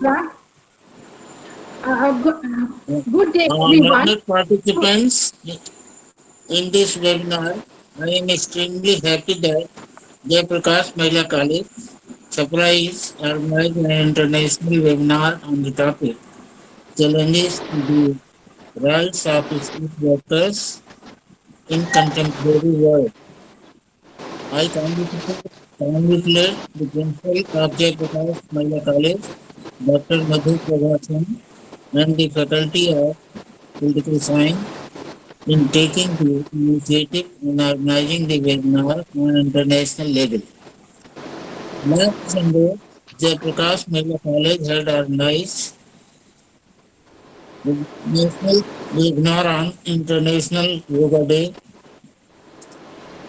Yeah. Good day, everyone. Honored participants, in this webinar, I am extremely happy that Jayaprakash Mahila College surprise organized an international webinar on the topic Challenges to the Rights of Street Workers in Contemporary World. I congratulate the principal of Jayaprakash Mahila College, Dr. Madhu Prabhasan, and the faculty of Political Science in taking the initiative in organizing the webinar on international level. Last Sunday, Jayaprakash Mehla College had organized the National Webinar on International Yoga Day,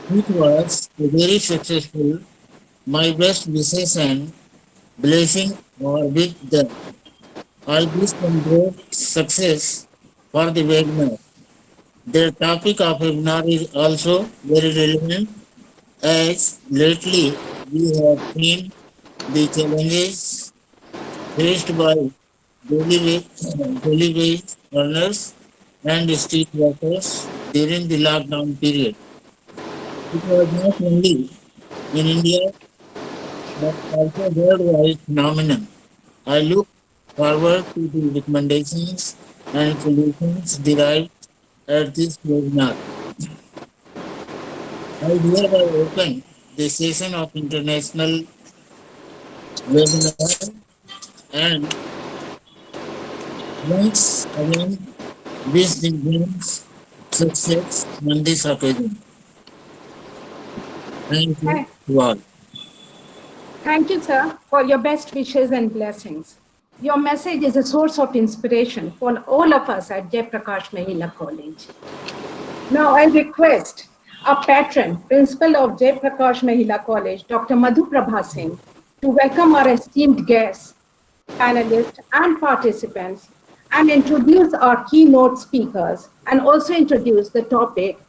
which was very successful. My best wishes and blessing are with them. I wish them great success for the webinar. The topic of webinar is also very relevant as lately we have seen the challenges faced by daily wage earners and street workers during the lockdown period. It was not only in India but also worldwide phenomenon. I look forward to the recommendations and solutions derived at this webinar. I hereby open the session of international webinar and once again wish the teams success on this occasion. Thank you Th- to all. Thank you, sir, for your best wishes and blessings. Your message is a source of inspiration for all of us at Jayaprakash Mahila College. Now, I request our patron, Principal of Jayaprakash Mahila College, Dr. Madhu Prabha Singh, to welcome our esteemed guests, panelists, and participants, and introduce our keynote speakers, and also introduce the topic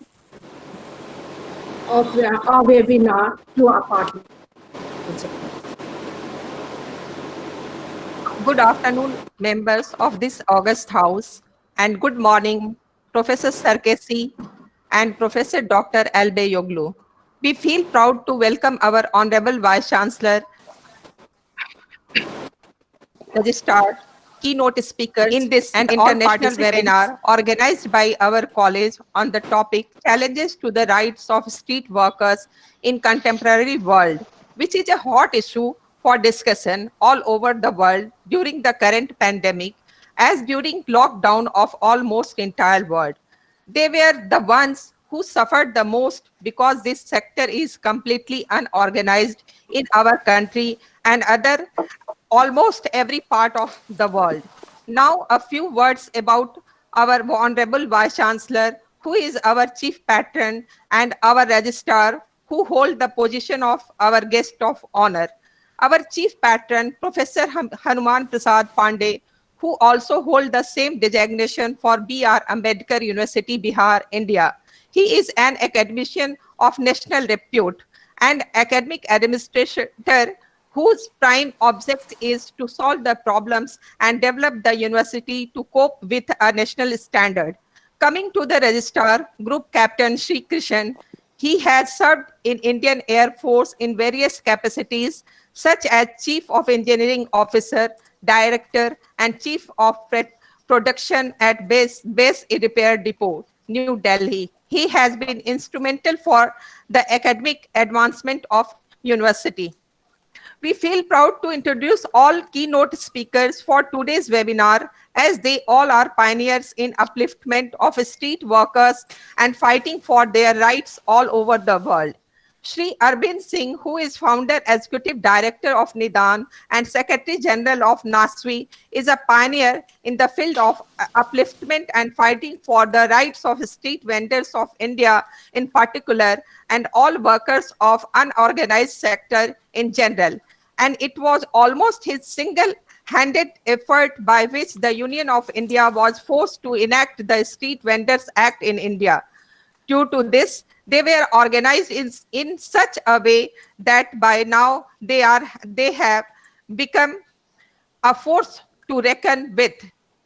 of our webinar to our participants. Good afternoon, members of this August House, and good morning, Professor Sarkesi and Professor Dr. Albe Yoglu. We feel proud to welcome our Honorable Vice Chancellor, Registrar, keynote speakers in this and international webinar organized by our college on the topic Challenges to the Rights of Street Workers in Contemporary World, which is a hot issue for discussion all over the world during the current pandemic, as during lockdown of almost entire world. They were the ones who suffered the most because this sector is completely unorganized in our country and other almost every part of the world. Now, a few words about our Honorable Vice Chancellor, who is our Chief Patron and our Registrar, who hold the position of our Guest of Honor. Our Chief Patron, Professor Hanuman Prasad Pandey, who also hold the same designation for B.R. Ambedkar University, Bihar, India. He is an academician of national repute and academic administrator whose prime object is to solve the problems and develop the university to cope with a national standard. Coming to the registrar, Group Captain Sri Krishan, he has served in Indian Air Force in various capacities, such as Chief of Engineering Officer, Director, and Chief of Production at Base Repair Depot, New Delhi. He has been instrumental for the academic advancement of university. We feel proud to introduce all keynote speakers for today's webinar as they all are pioneers in upliftment of street workers and fighting for their rights all over the world. Shri Arvind Singh, who is founder, executive director of Nidan and secretary general of NASWI, is a pioneer in the field of upliftment and fighting for the rights of street vendors of India in particular and all workers of unorganized sector in general. And it was almost his single-handed effort by which the Union of India was forced to enact the Street Vendors Act in India. Due to this, they were organized in such a way that by now they have become a force to reckon with.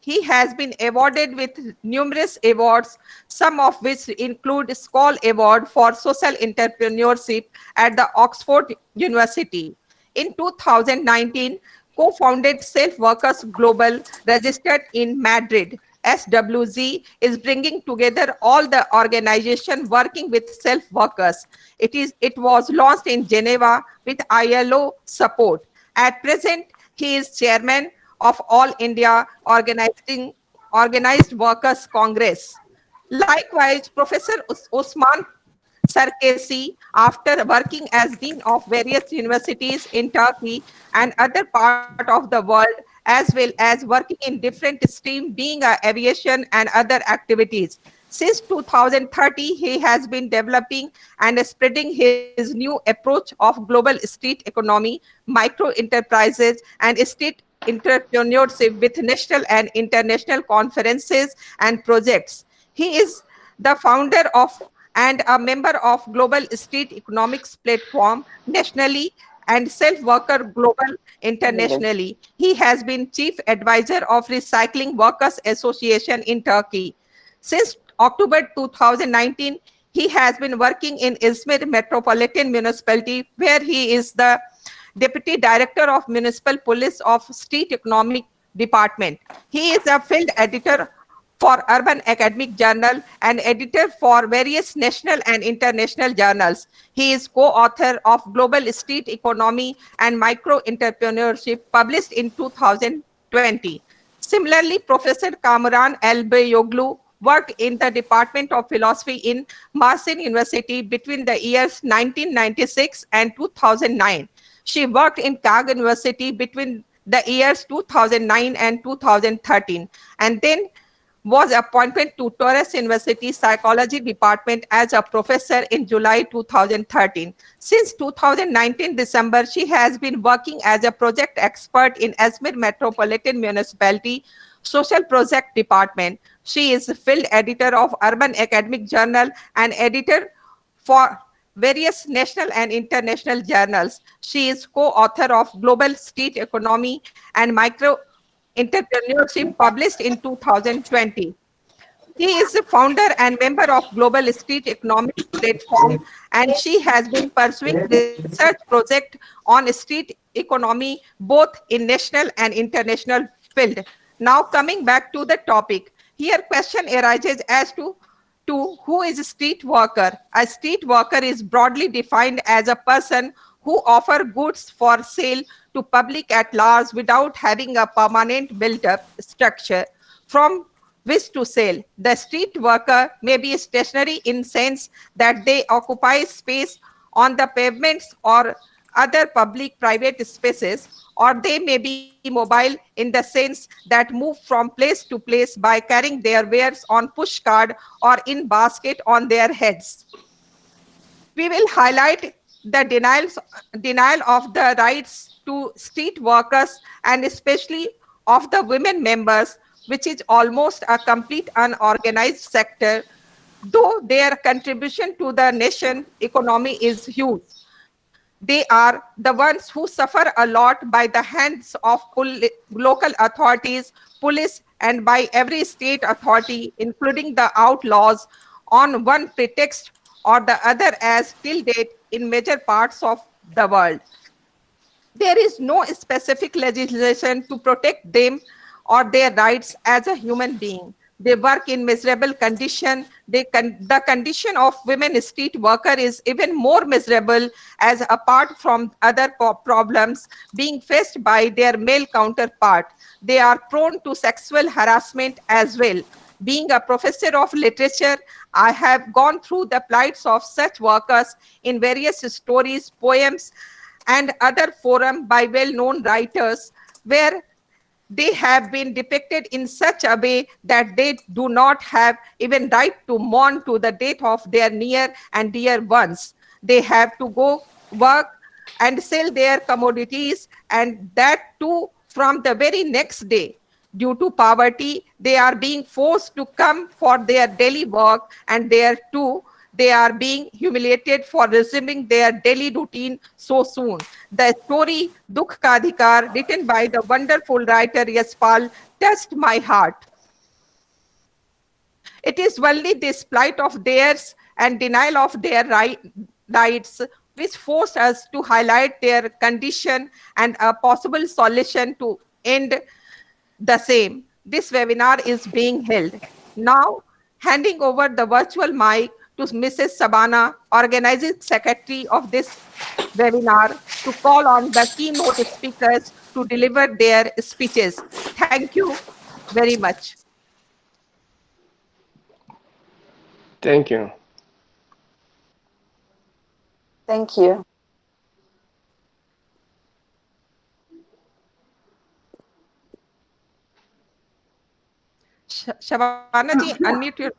He has been awarded with numerous awards, some of which include Skoll Award for Social Entrepreneurship at the Oxford University. In 2019, co-founded Self Workers Global, registered in Madrid. SWG is bringing together all the organization working with self workers. It was launched in Geneva with ILO support. At present, he is chairman of All India Organized Workers Congress. Likewise, Professor Usman Sarkesi, after working as dean of various universities in Turkey and other part of the world, as well as working in different streams, being aviation and other activities. Since 2030, he has been developing and spreading his new approach of global street economy, micro enterprises, and street entrepreneurship with national and international conferences and projects. He is the founder of and a member of Global Street Economics Platform nationally and Self Worker Global internationally. He has been chief advisor of Recycling Workers Association in Turkey. Since October 2019, he has been working in Izmir Metropolitan Municipality, where he is the Deputy Director of Municipal Police of Street Economic Department. He is a field editor for Urban Academic Journal and editor for various national and international journals. He is co-author of Global Street Economy and Micro Entrepreneurship, published in 2020. Similarly, Professor Kamran Elbeyoglu worked in the Department of Philosophy in Mersin University between the years 1996 and 2009. She worked in Kag University between the years 2009 and 2013, and then was appointed to Torres University Psychology Department as a professor in July 2013. Since 2019 December, she has been working as a project expert in Izmir Metropolitan Municipality Social Project Department. She is field editor of Urban Academic Journal and editor for various national and international journals. She is co-author of Global Street Economy and Micro Entrepreneurship, published in 2020. He is the founder and member of Global Street Economics Platform, and she has been pursuing research project on street economy both in national and international field. Now coming back to the topic, here question arises as to who is a street worker. A street worker is broadly defined as a person who offer goods for sale to public at large without having a permanent built-up structure from which to sell. The street worker may be stationary in sense that they occupy space on the pavements or other public-private spaces, or they may be mobile in the sense that move from place to place by carrying their wares on push cart or in basket on their heads. We will highlight the denial of the rights to street workers and especially of the women members, which is almost a complete unorganized sector, though their contribution to the nation economy is huge. They are the ones who suffer a lot by the hands of local authorities, police, and by every state authority, including the outlaws, on one pretext or the other, as till date in major parts of the world. There is no specific legislation to protect them or their rights as a human being. They work in miserable condition. The condition of women street worker is even more miserable, as apart from other problems being faced by their male counterpart, they are prone to sexual harassment as well. Being a professor of literature, I have gone through the plights of such workers in various stories, poems, and other forum by well-known writers, where they have been depicted in such a way that they do not have even right to mourn to the death of their near and dear ones. They have to go work and sell their commodities, and that too from the very next day. Due to poverty, they are being forced to come for their daily work, and there too They are being humiliated for resuming their daily routine so soon. The story Dukh Ka Adhikar, written by the wonderful writer Yaspal, touched my heart. It is only this plight of theirs and denial of their rights which forced us to highlight their condition and a possible solution to end the same. This webinar is being held. Now, handing over the virtual mic to Mrs. Sabana, organizing secretary of this webinar, to call on the keynote speakers to deliver their speeches. Thank you very much. Thank you. Thank you. Shabana ji, unmute your.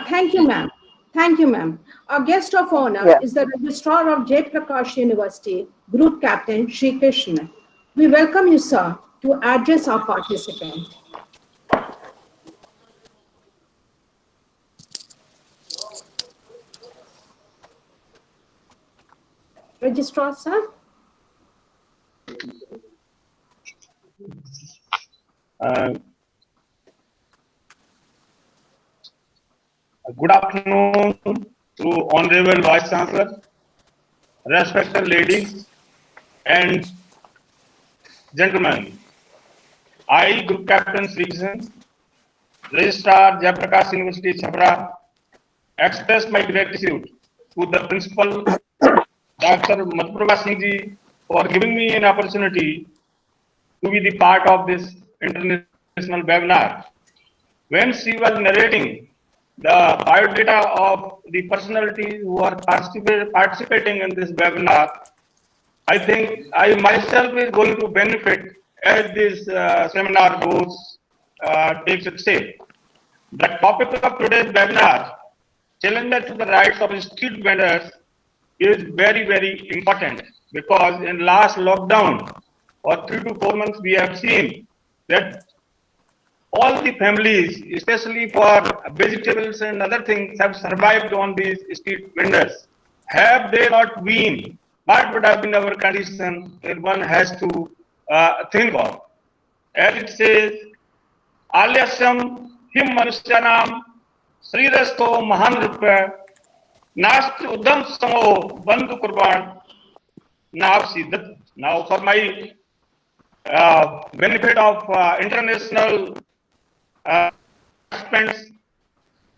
Thank you, ma'am. Thank you, ma'am. Our guest of honor is the Registrar of Jai Prakash University, Group Captain Sri Krishna. We welcome you, sir, to address our participant. Registrar, sir. Good afternoon to Honorable Vice Chancellor, respected ladies and gentlemen. I, Group Captain Sri Krishna, Registrar Jai Prakash University, Chhapra, express my gratitude to the Principal, Dr. Madhurabha Singh ji, for giving me an opportunity to be the part of this international webinar. When she was narrating the biodata of the personalities who are participating in this webinar, I think I myself is going to benefit as this seminar takes its shape. The topic of today's webinar, challenges to the rights of street vendors, is very, very important, because in last lockdown or 3 to 4 months we have seen that all the families, especially for vegetables and other things, have survived on these street vendors. Have they not been, what would have been our condition that one has to think of? As it says, Alyasam him manusyanam srirasto mahan rupa nast udam samo bandhu kurban navsidat. Now, for my benefit of international participants,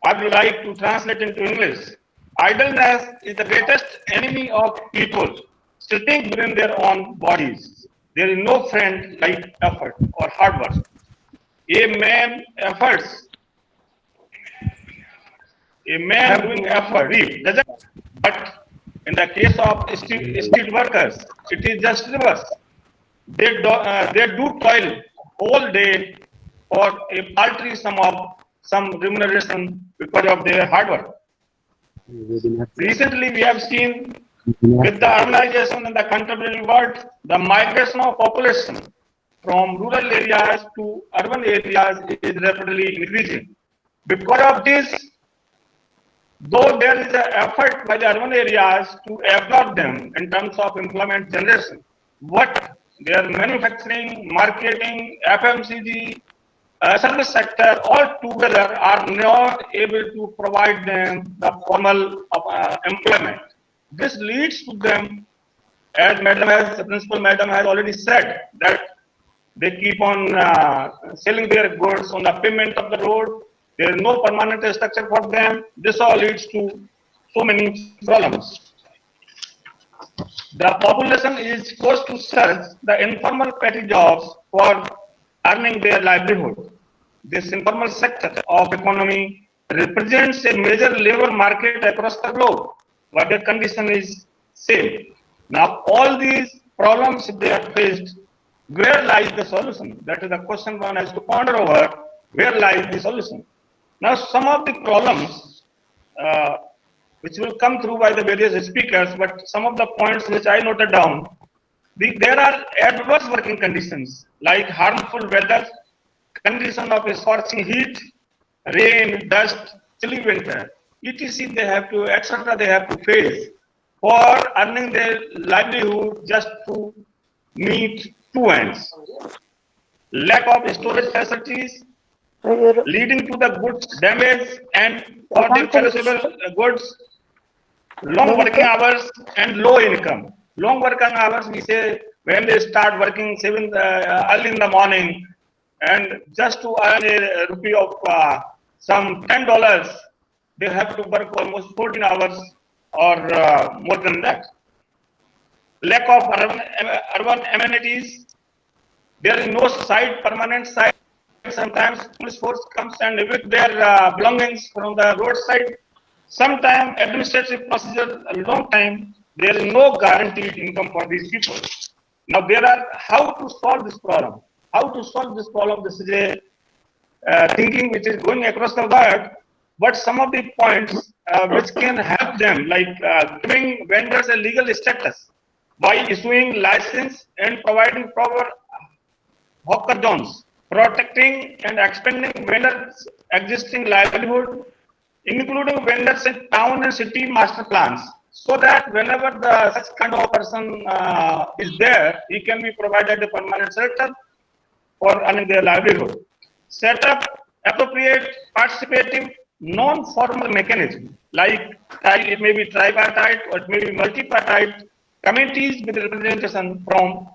I would like to translate into English. Idleness is the greatest enemy of people sitting within their own bodies. There is no friend like effort or hard work. A man efforts, a man doing effort, doesn't. But in the case of street workers, it is just reverse. They do toil whole day for a paltry sum of some remuneration because of their hard work. Recently, we have seen with the urbanization in the contemporary world, the migration of population from rural areas to urban areas is rapidly increasing. Because of this, though there is an effort by the urban areas to absorb them in terms of employment generation, but their manufacturing, marketing, FMCG, service sector all together are not able to provide them the formal employment. This leads to them, as the principal madam has already said, that they keep on selling their goods on the pavement of the road. There is no permanent structure for them. This all leads to so many problems. The population is forced to search the informal petty jobs for earning their livelihood. This informal sector of economy represents a major labor market across the globe, but the condition is same. Now, all these problems they are faced, where lies the solution? That is the question one has to ponder over. Where lies the solution? Now, some of the problems which will come through by the various speakers, but some of the points which I noted down, there are adverse working conditions like harmful weather, condition of a scorching heat, rain, dust, chilly winter. etc. they have to, etc. they have to face for earning their livelihood just to meet two ends. Lack of storage facilities leading to the goods damage and for the perishable goods, long working hours and low income. Long working hours, we say when they start working early in the morning and just to earn a rupee of some $10, they have to work almost 14 hours or more than that. Lack of urban amenities. There is no permanent site. Sometimes police force comes and evict their belongings from the roadside. Sometimes administrative procedure a long time. There is no guaranteed income for these people. Now there are how to solve this problem. How to solve this problem? This is a thinking which is going across the world. But some of the points which can help them, like giving vendors a legal status by issuing license and providing proper hawker zones, protecting and expanding vendors' existing livelihood, including vendors in town and city master plans, so that whenever the such kind of person is there, he can be provided a permanent shelter for earning their livelihood. Set up appropriate participative non-formal mechanism, like it may be tripartite or it may be multipartite committees with representation from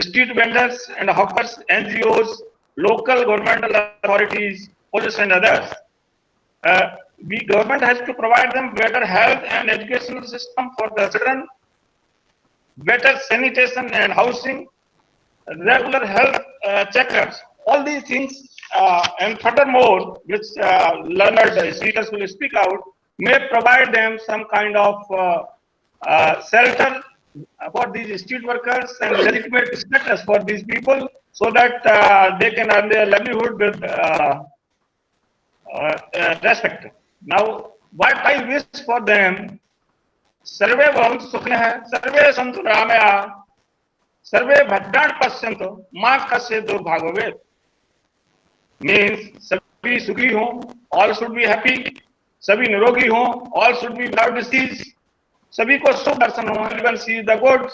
street vendors and hawkers, NGOs, local governmental authorities, police and others. The government has to provide them better health and educational system for the children, better sanitation and housing, regular health checkups. All these things and furthermore, which learned speakers will speak out, may provide them some kind of shelter for these street workers and legitimate status for these people, so that they can earn their livelihood with respect. Now, what I wish for them, सर्वे भवन्तु सुखिनः, सर्वे सन्तु निरामयाः, सर्वे भद्राणि पश्यन्तु मा कश्चित् दुर्भाग्यो भवेत्. Means सभी सुखी हों, all should be happy, सभी निरोगी हों, all should be without disease, सभी को शुभ दर्शन हो, everyone sees the good,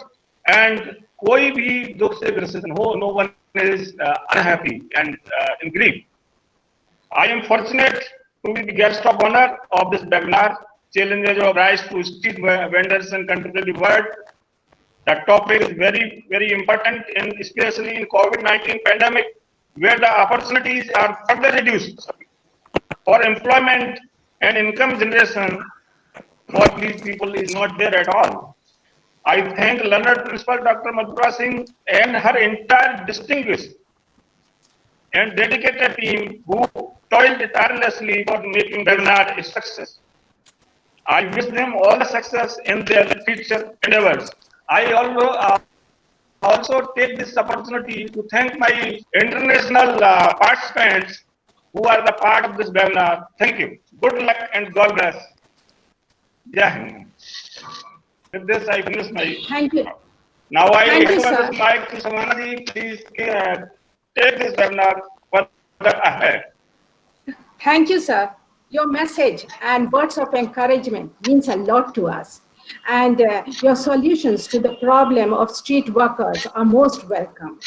and कोई भी दुख से ग्रसित न हो, no one is unhappy and in grief. I am fortunate to be the guest of honor of this webinar, Challenges of Rise to Street Vendors in Contemporary World. The topic is very, very important, and especially in COVID-19 pandemic, where the opportunities are further reduced for employment and income generation for these people is not there at all. I thank learned Principal Dr. Madhura Singh and her entire distinguished and dedicated team who toiled tirelessly for making webinar a success. I wish them all the success in their future endeavors. I also take this opportunity to thank my international participants who are the part of this webinar. Thank you. Good luck and God bless. Yeah. With this, I finish my. Thank you. Now I Thank you, request sir. Mike to Samanaji, please take this webinar further ahead. Thank you, sir. Your message and words of encouragement means a lot to us. And your solutions to the problem of street workers are most welcome.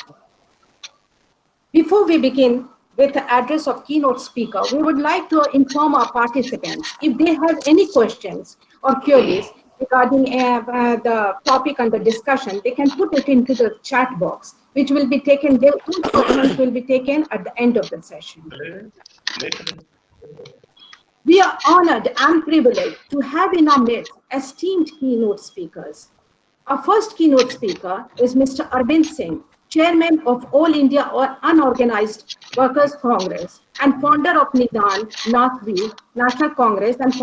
Before we begin with the address of keynote speaker, we would like to inform our participants if they have any questions or queries regarding the topic under discussion, they can put it into the chat box, which will be taken, those questions will be taken at the end of the session. We are honored and privileged to have in our midst esteemed keynote speakers. Our first keynote speaker is Mr. Arvind Singh, Chairman of All India Unorganized Workers Congress and founder of NIDAN, NATHV, National Congress and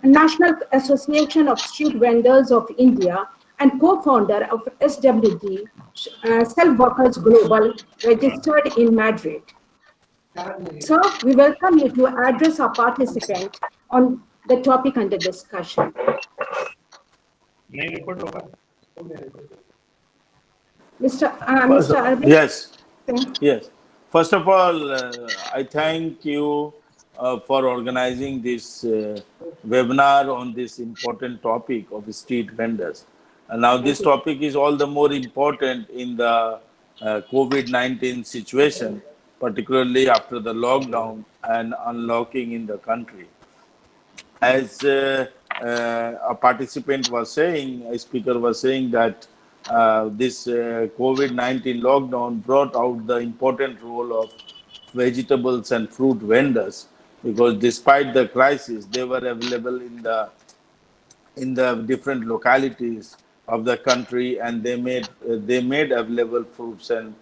National Association of Street Vendors of India, and co-founder of SWG, Self Workers Global, registered in Madrid. Sir, we welcome you to address our participants on the topic under discussion. Mr. Arvind Yes. Singh. Yes. First of all, I thank you for organizing this webinar on this important topic of street vendors. And now this topic is all the more important in the COVID-19 situation, particularly after the lockdown and unlocking in the country. As a participant was saying, a speaker was saying that this COVID-19 lockdown brought out the important role of vegetables and fruit vendors, because despite the crisis, they were available in the different localities of the country, and they made available fruits and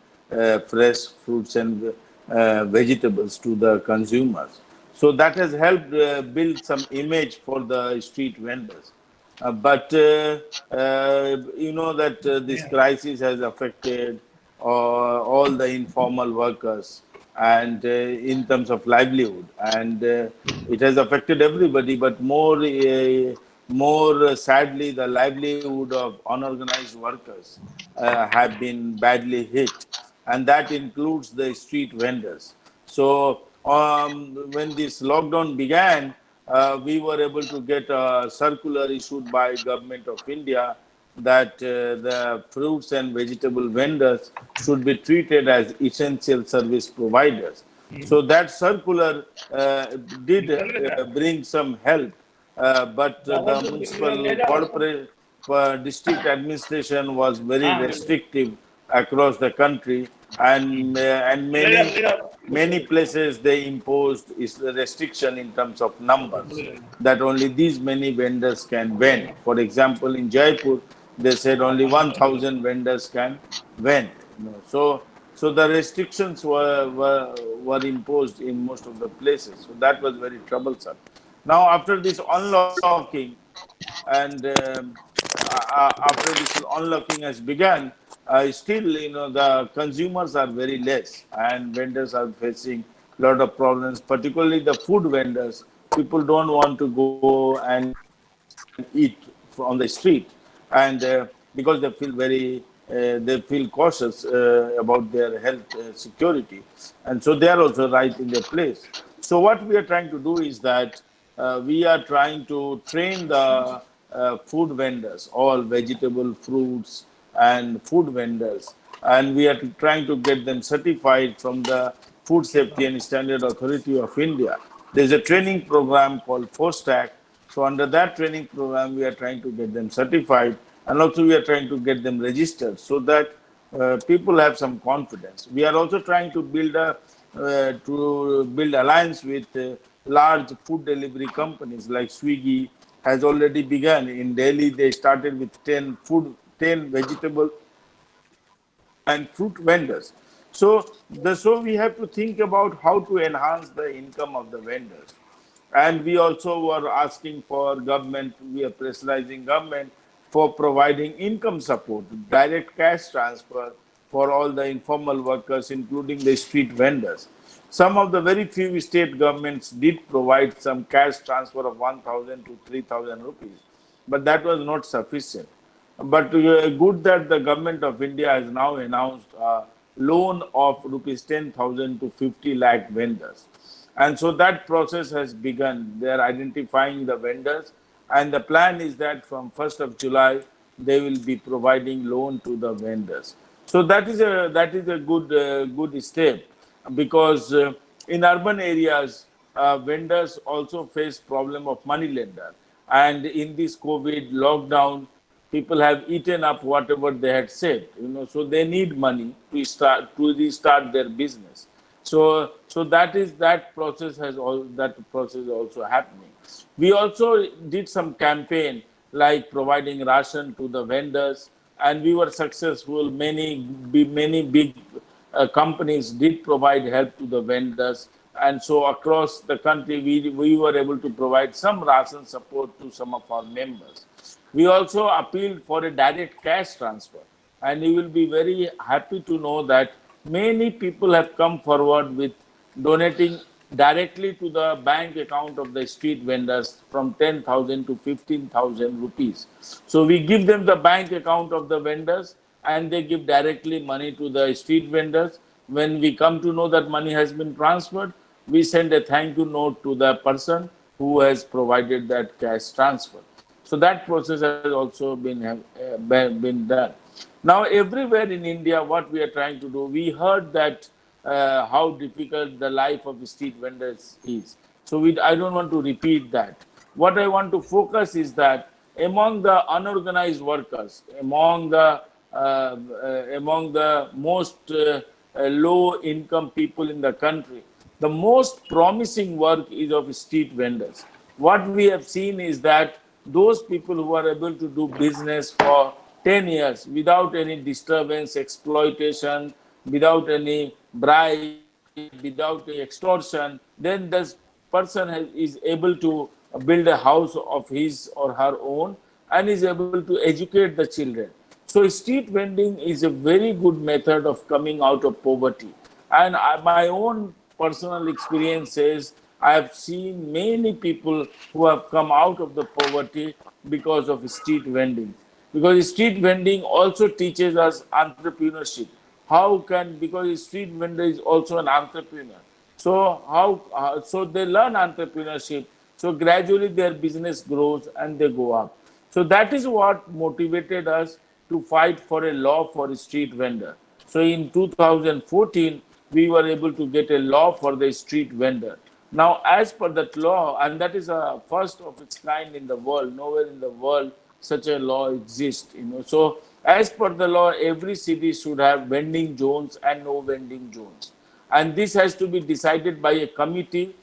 fresh fruits and vegetables to the consumers. So that has helped build some image for the street vendors. But you know that this crisis has affected all the informal workers, and in terms of livelihood, and it has affected everybody, but more sadly, the livelihood of unorganized workers have been badly hit, and that includes the street vendors. So when this lockdown began, we were able to get a circular issued by Government of India that the fruits and vegetable vendors should be treated as essential service providers. So that circular did bring some help, but the municipal corporate district administration was very restrictive across the country, and many places they imposed is the restriction in terms of numbers, that only these many vendors can vend. For example, in Jaipur, they said only 1,000 vendors can vend. So the restrictions were imposed in most of the places. So that was very troublesome. Now, after this unlocking, and after this unlocking has begun, still, the consumers are very less, and vendors are facing a lot of problems, particularly the food vendors. People don't want to go and eat on the street, and because they feel cautious about their health security, and so they are also right in their place. So what we are trying to do is that we are trying to train the food vendors, all vegetable, fruits, and food vendors, and we are trying to get them certified from the Food Safety and Standard Authority of India. There's a training program called FOSTAC. So under that training program, we are trying to get them certified, and also we are trying to get them registered so that people have some confidence. We are also trying to build alliance with large food delivery companies like Swiggy has already begun. In Delhi, they started with 10 vegetable and fruit vendors. So we have to think about how to enhance the income of the vendors. And we also were asking for government, we are pressurizing government for providing income support, direct cash transfer for all the informal workers, including the street vendors. Some of the very few state governments did provide some cash transfer of 1,000 to 3,000 rupees, but that was not sufficient. But good that the government of India has now announced a loan of rupees 10,000 to 50 lakh vendors. And so that process has begun. They are identifying the vendors, and the plan is that from 1st of July, they will be providing loan to the vendors. So that is a good step, because in urban areas, vendors also face problem of money lender. And in this COVID lockdown, people have eaten up whatever they had saved, so they need money to restart their business. So that process also happening. We also did some campaign like providing ration to the vendors, and we were successful. Many big companies did provide help to the vendors, and so across the country we were able to provide some ration support to some of our members. We also appealed for a direct cash transfer, and you will be very happy to know that many people have come forward with donating directly to the bank account of the street vendors from 10,000 to 15,000 rupees. So we give them the bank account of the vendors, and they give directly money to the street vendors. When we come to know that money has been transferred, we send a thank you note to the person who has provided that cash transfer. So that process has also been done. Now, everywhere in India, what we are trying to do, we heard that how difficult the life of street vendors is. So I don't want to repeat that. What I want to focus is that among the unorganized workers, among the most low income people in the country, the most promising work is of street vendors. What we have seen is that those people who are able to do business for 10 years without any disturbance, exploitation, without any bribe, without any extortion, then this person is able to build a house of his or her own and is able to educate the children. So street vending is a very good method of coming out of poverty. And my own personal experience says I have seen many people who have come out of the poverty because of street vending. Because street vending also teaches us entrepreneurship. How can, because street vendor is also an entrepreneur. So so they learn entrepreneurship. So gradually their business grows and they go up. So that is what motivated us to fight for a law for street vendor. So in 2014, we were able to get a law for the street vendor. Now, as per that law, and that is a first of its kind in the world, nowhere in the world such a law exists. So as per the law, every city should have vending zones and no vending zones, and this has to be decided by a committee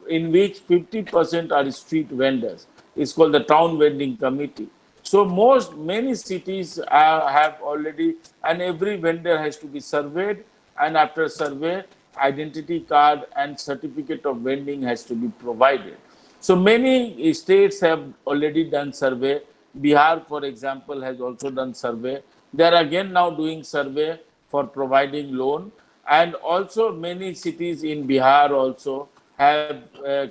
in which 50% are street vendors. It's called the town vending committee. So many cities have already, and every vendor has to be surveyed, and after survey, identity card and certificate of vending has to be provided. So many states have already done survey. Bihar, for example, has also done survey. They are again now doing survey for providing loan, and also many cities in Bihar also have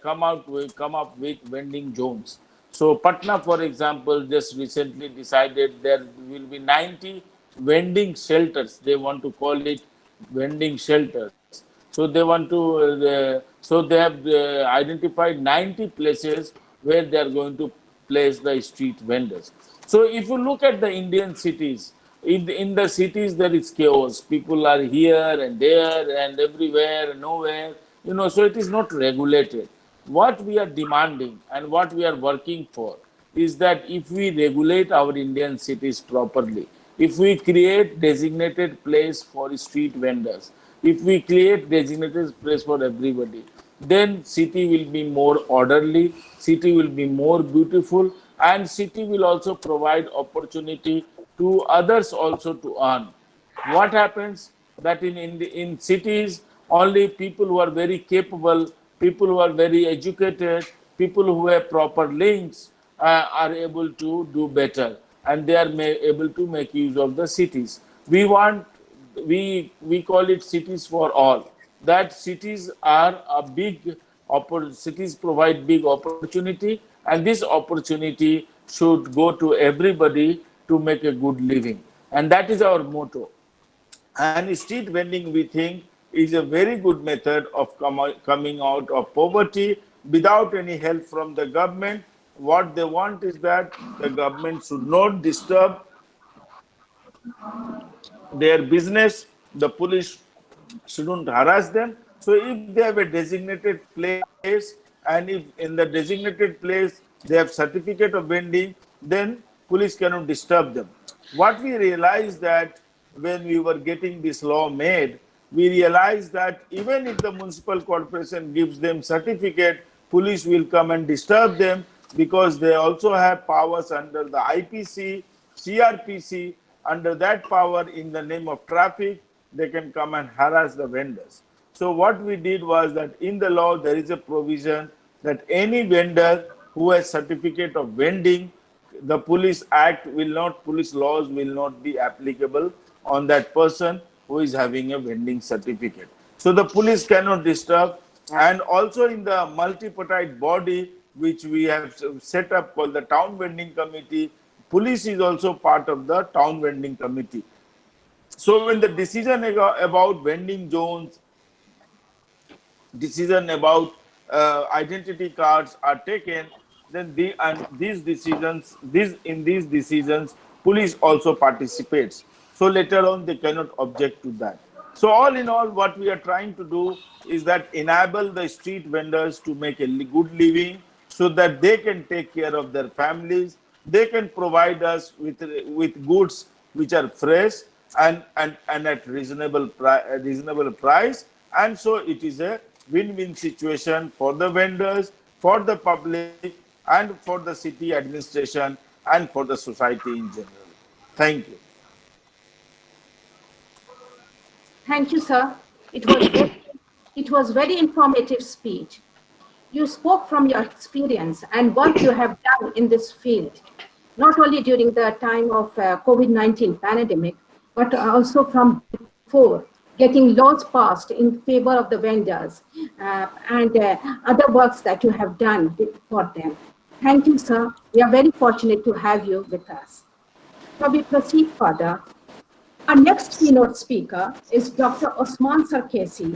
come up with vending zones. So Patna, for example, just recently decided there will be 90 vending shelters. They want to call it vending shelters. So they want to, so they have identified 90 places where they are going to place the street vendors. So if you look at the Indian cities, in the cities there is chaos. People are here and there and everywhere and nowhere. So it is not regulated. What we are demanding and what we are working for is that if we regulate our Indian cities properly, if we create designated place for street vendors, if we create designated place for everybody, then city will be more orderly, city will be more beautiful, and city will also provide opportunity to others also to earn. What happens that in cities only people who are very capable, people who are very educated, people who have proper links are able to do better, and they are able to make use of the cities. We call it cities for all. That cities are a big cities provide big opportunity, and this opportunity should go to everybody to make a good living, and that is our motto. And street vending, we think, is a very good method of coming out of poverty without any help from the government. What they want is that the government should not disturb their business, the police shouldn't harass them. So if they have a designated place, and if in the designated place they have certificate of vending, then police cannot disturb them. What we realized that when we were getting this law made, we realized that even if the municipal corporation gives them certificate, police will come and disturb them because they also have powers under the IPC, CRPC. Under that power, in the name of traffic, they can come and harass the vendors. So what we did was that in the law, there is a provision that any vendor who has certificate of vending, the police laws will not be applicable on that person who is having a vending certificate. So the police cannot disturb. And also in the multi-party body, which we have set up called the Town Vending Committee, police is also part of the Town Vending Committee. So when the decision about vending zones decision about identity cards are taken, then these decisions, these decisions, police also participates. So later on, they cannot object to that. So all in all, what we are trying to do is that enable the street vendors to make a good living, so that they can take care of their families. They can provide us with goods which are fresh and at reasonable price. And so it is a win-win situation for the vendors, for the public, and for the city administration, and for the society in general. Thank you. Thank you, sir. It was very informative speech. You spoke from your experience and work you have done in this field, not only during the time of COVID-19 pandemic, but also from before, getting laws passed in favor of the vendors and other works that you have done for them. Thank you, sir. We are very fortunate to have you with us. Now we proceed further. Our next keynote speaker is Dr. Osman Sarkesi,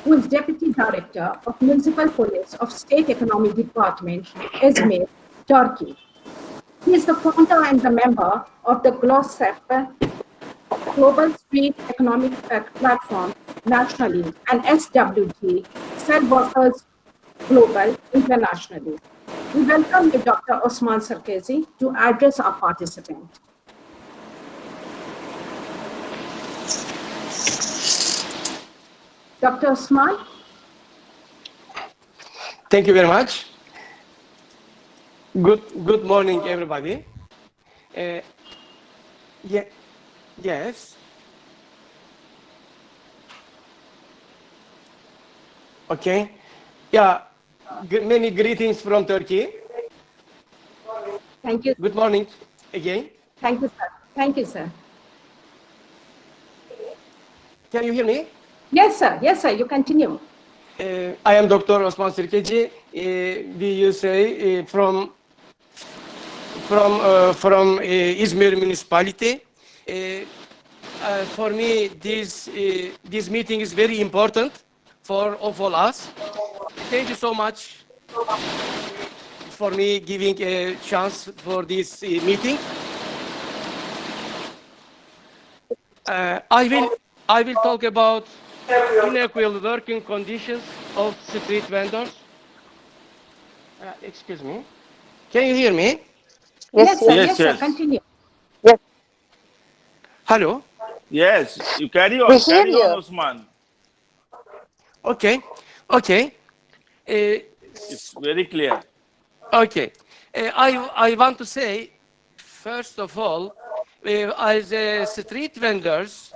who is Deputy Director of Municipal Police of State Economic Department, Izmir, Turkey. He is the founder and the member of the GLOSSEP, Global Street Economic Platform nationally, and SWG, Cell Workers Global internationally. We welcome you, Dr. Osman Sarkesi, to address our participant. Dr. Osman? Thank you very much. Good morning, everybody. Yes. Okay. Yeah. Many greetings from Turkey. Thank you. Good morning again. Thank you, sir. Thank you, sir. Can you hear me? Yes, sir. Yes, sir. You continue. I am Dr. Osman Sirkeci. We say from Izmir municipality. For me, this meeting is very important for all us. Thank you so much for me giving a chance for this meeting. I will talk about unequal working conditions of street vendors. Excuse me. Can you hear me? Yes, sir. Yes, Yes, sir. yes. Continue. Hello. Yes, you carry We on. hear Carry you. on, Usman. Okay. It's very clear. Okay. I want to say, first of all, as street vendors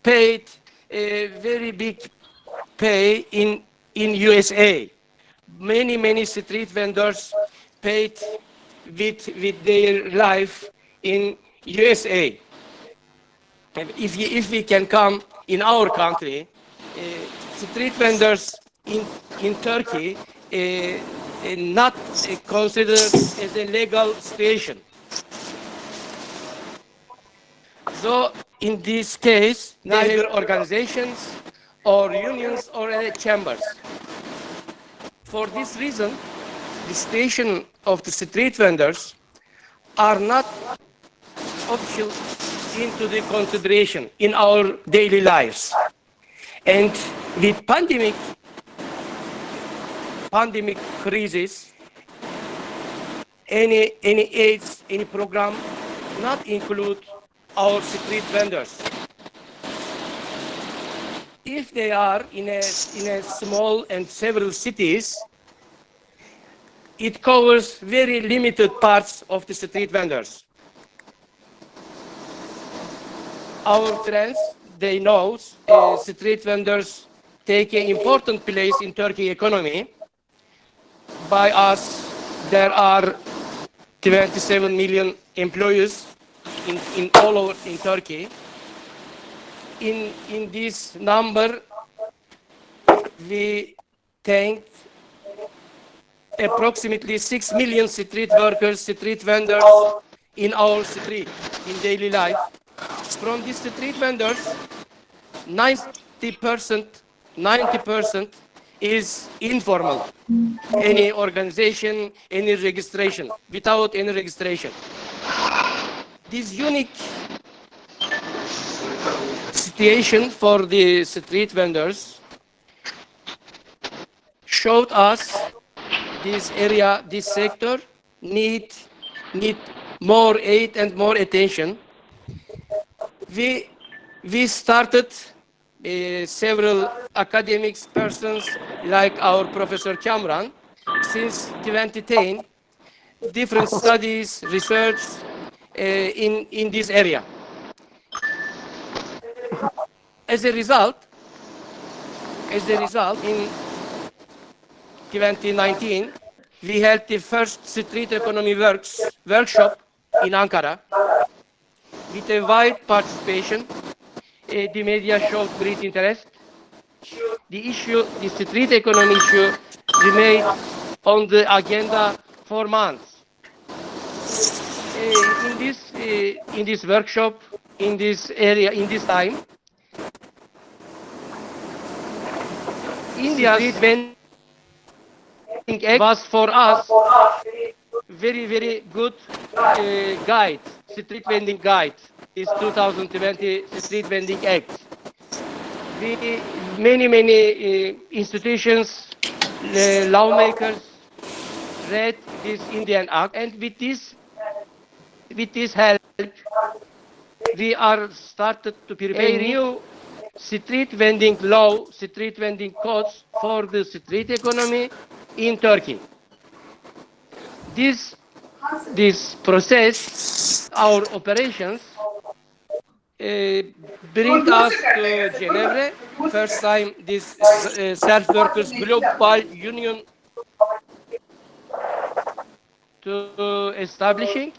paid a very big pay in USA. Many street vendors paid with their life in USA. And if we can come in our country, street vendors in Turkey not considered as a legal station. So in this case, neither organizations or unions or chambers. For this reason, the station of the street vendors are not official into the consideration in our daily lives. And with pandemic crisis, any aids, any program not include our street vendors. If they are in a small and several cities, it covers very limited parts of the street vendors. Our friends, they know street vendors take an important place in Turkey economy. By us, there are 27 million employees in all over in Turkey. In this number, we thank approximately 6 million street workers, street vendors in our street in daily life. From these street vendors, 90% 90% is informal. Any organization, any registration, without any registration. This unique situation for the street vendors showed us this area, this sector need more aid and more attention. We started several academics persons like our Professor Kamran since 2010, different studies, research in this area. As a result, in 2019, we held the first street economy workshop in Ankara with a wide participation. The media showed great interest. The street economy issue remained on the agenda for months. In this workshop, in this area, in this time, India's Street Vending Act was for us very, very good guide, street vending guide, is 2020 Street Vending Act. Many institutions, lawmakers read this Indian Act, and with this help, we are started to prepare new street vending law, street vending codes for the street economy in Turkey. This process, our operations, bring us to Geneva. First time this self-workers global union to establishing.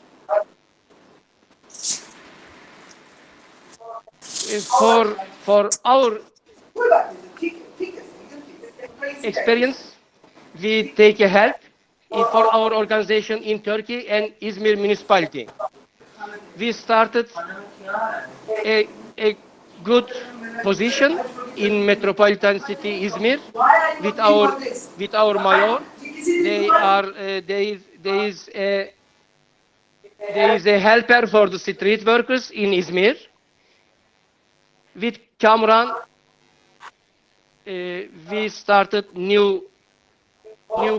For our experience, we take a help for our organization in Turkey and Izmir municipality. We started a good position in metropolitan city Izmir with our mayor. There is a helper for the street workers in Izmir. With Kamran, we started new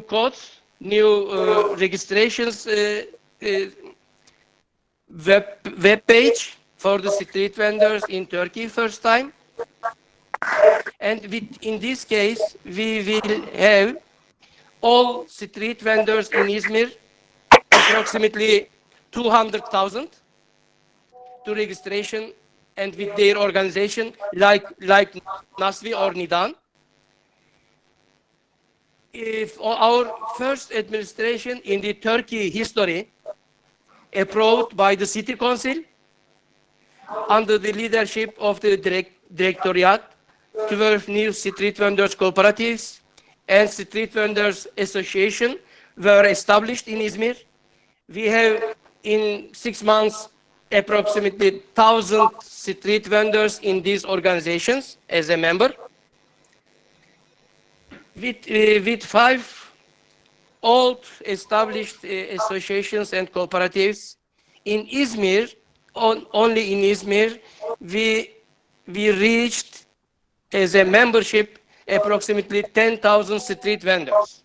codes, new registrations, web page for the street vendors in Turkey first time. And in this case, we will have all street vendors in Izmir, approximately 200,000 to registration, and with their organization like Nasvi or Nidan. If our first administration in the Turkey history, approved by the city council under the leadership of the directorate, 12 new street vendors cooperatives and street vendors association were established in Izmir. We have in 6 months approximately 1,000 street vendors in these organizations as a member. With 5 old established associations and cooperatives in Izmir, only in Izmir, we reached as a membership approximately 10,000 street vendors.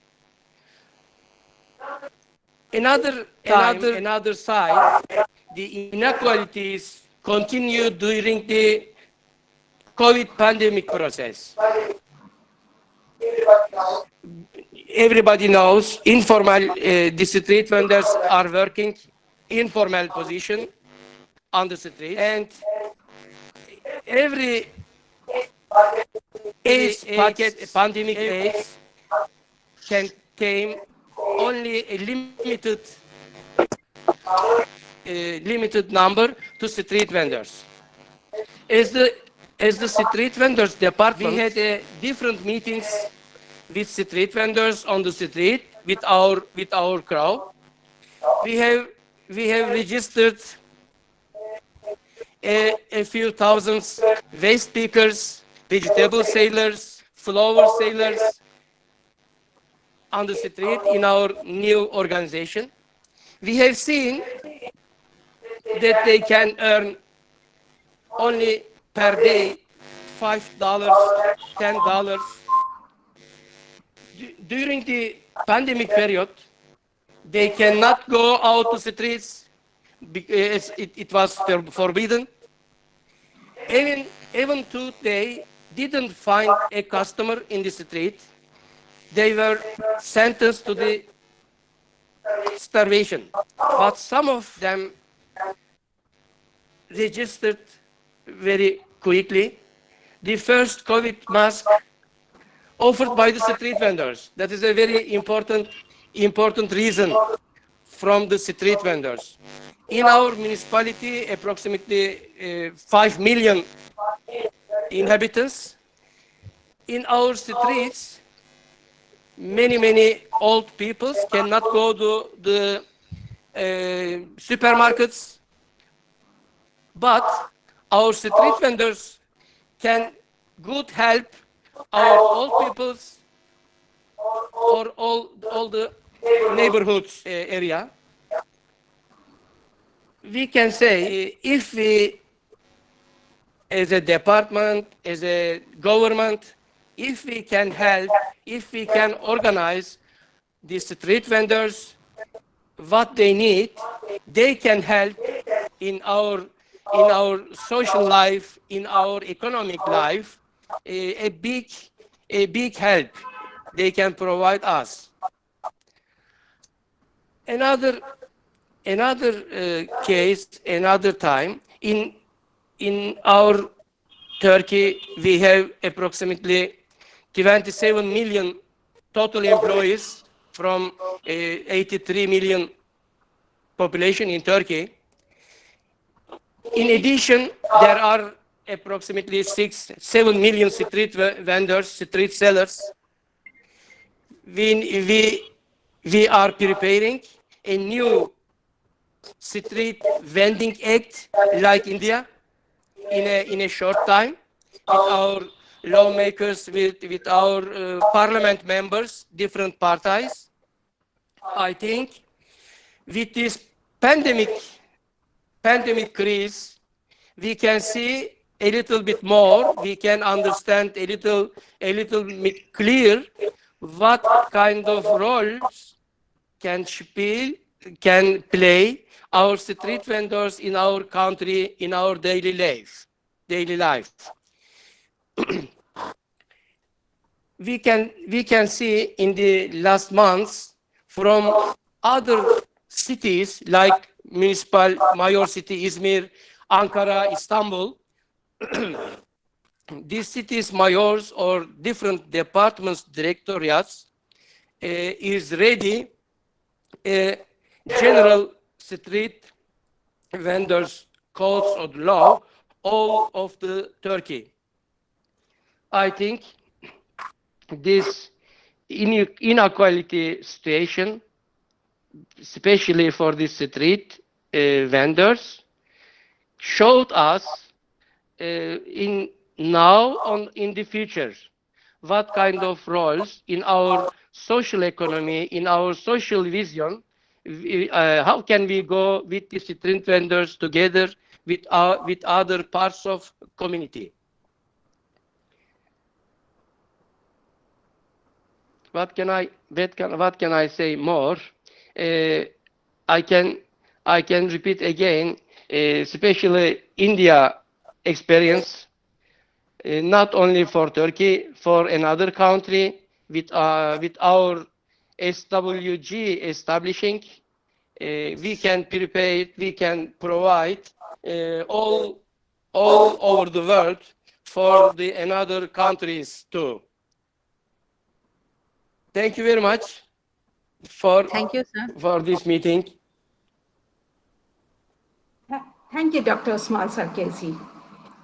Another side, the inequalities continued during the COVID pandemic process. Everybody knows informal, the street vendors are working informal position on the street, and every pandemic aids came only a limited number to street vendors. As the street vendors department, we had different meetings with street vendors on the street with our crowd. We have registered a few thousands waste pickers, vegetable sellers, flower sellers on the street in our new organization. We have seen that they can earn only per day $5, $10. During the pandemic period, they cannot go out to the streets because it was forbidden. Even though they didn't find a customer in the street, they were sentenced to the starvation. But some of them registered very quickly the first COVID mask offered by the street vendors. That is a very important reason from the street vendors. In our municipality, approximately 5 million inhabitants. In our streets, many old people cannot go to the supermarkets, but our street vendors can good help our old peoples or all the neighborhoods area. We can say if we, as a department, as a government, if we can help, if we can organize the street vendors, what they need, they can help in our social life, in our economic life, a big help they can provide us. Another case, another time, in our Turkey, we have approximately 27 million total employees from 83 million population in Turkey. In addition, there are approximately 7 million street vendors, street sellers. We are preparing a new street vending act like India in a short time with our lawmakers, with our parliament members, different parties. I think with this pandemic crise, we can see a little bit more, we can understand a little bit clear what kind of roles can play our street vendors in our country, in our daily life. We can see in the last months from other cities like mayor city Izmir, Ankara, Istanbul. These cities mayors or different departments, directorates is ready general street vendors codes or law all of the Turkey. I think this inequality situation, especially for the street vendors, showed us in the future what kind of roles in our social economy, in our social vision, how can we go with the street vendors together with other parts of community. What can I say more? I can repeat again, especially India experience, not only for Turkey, for another country, with our SWG establishing, we can prepare, we can provide all over the world for the another countries too. Thank you very much for this meeting. Thank you, Dr. Osman Sarkezi.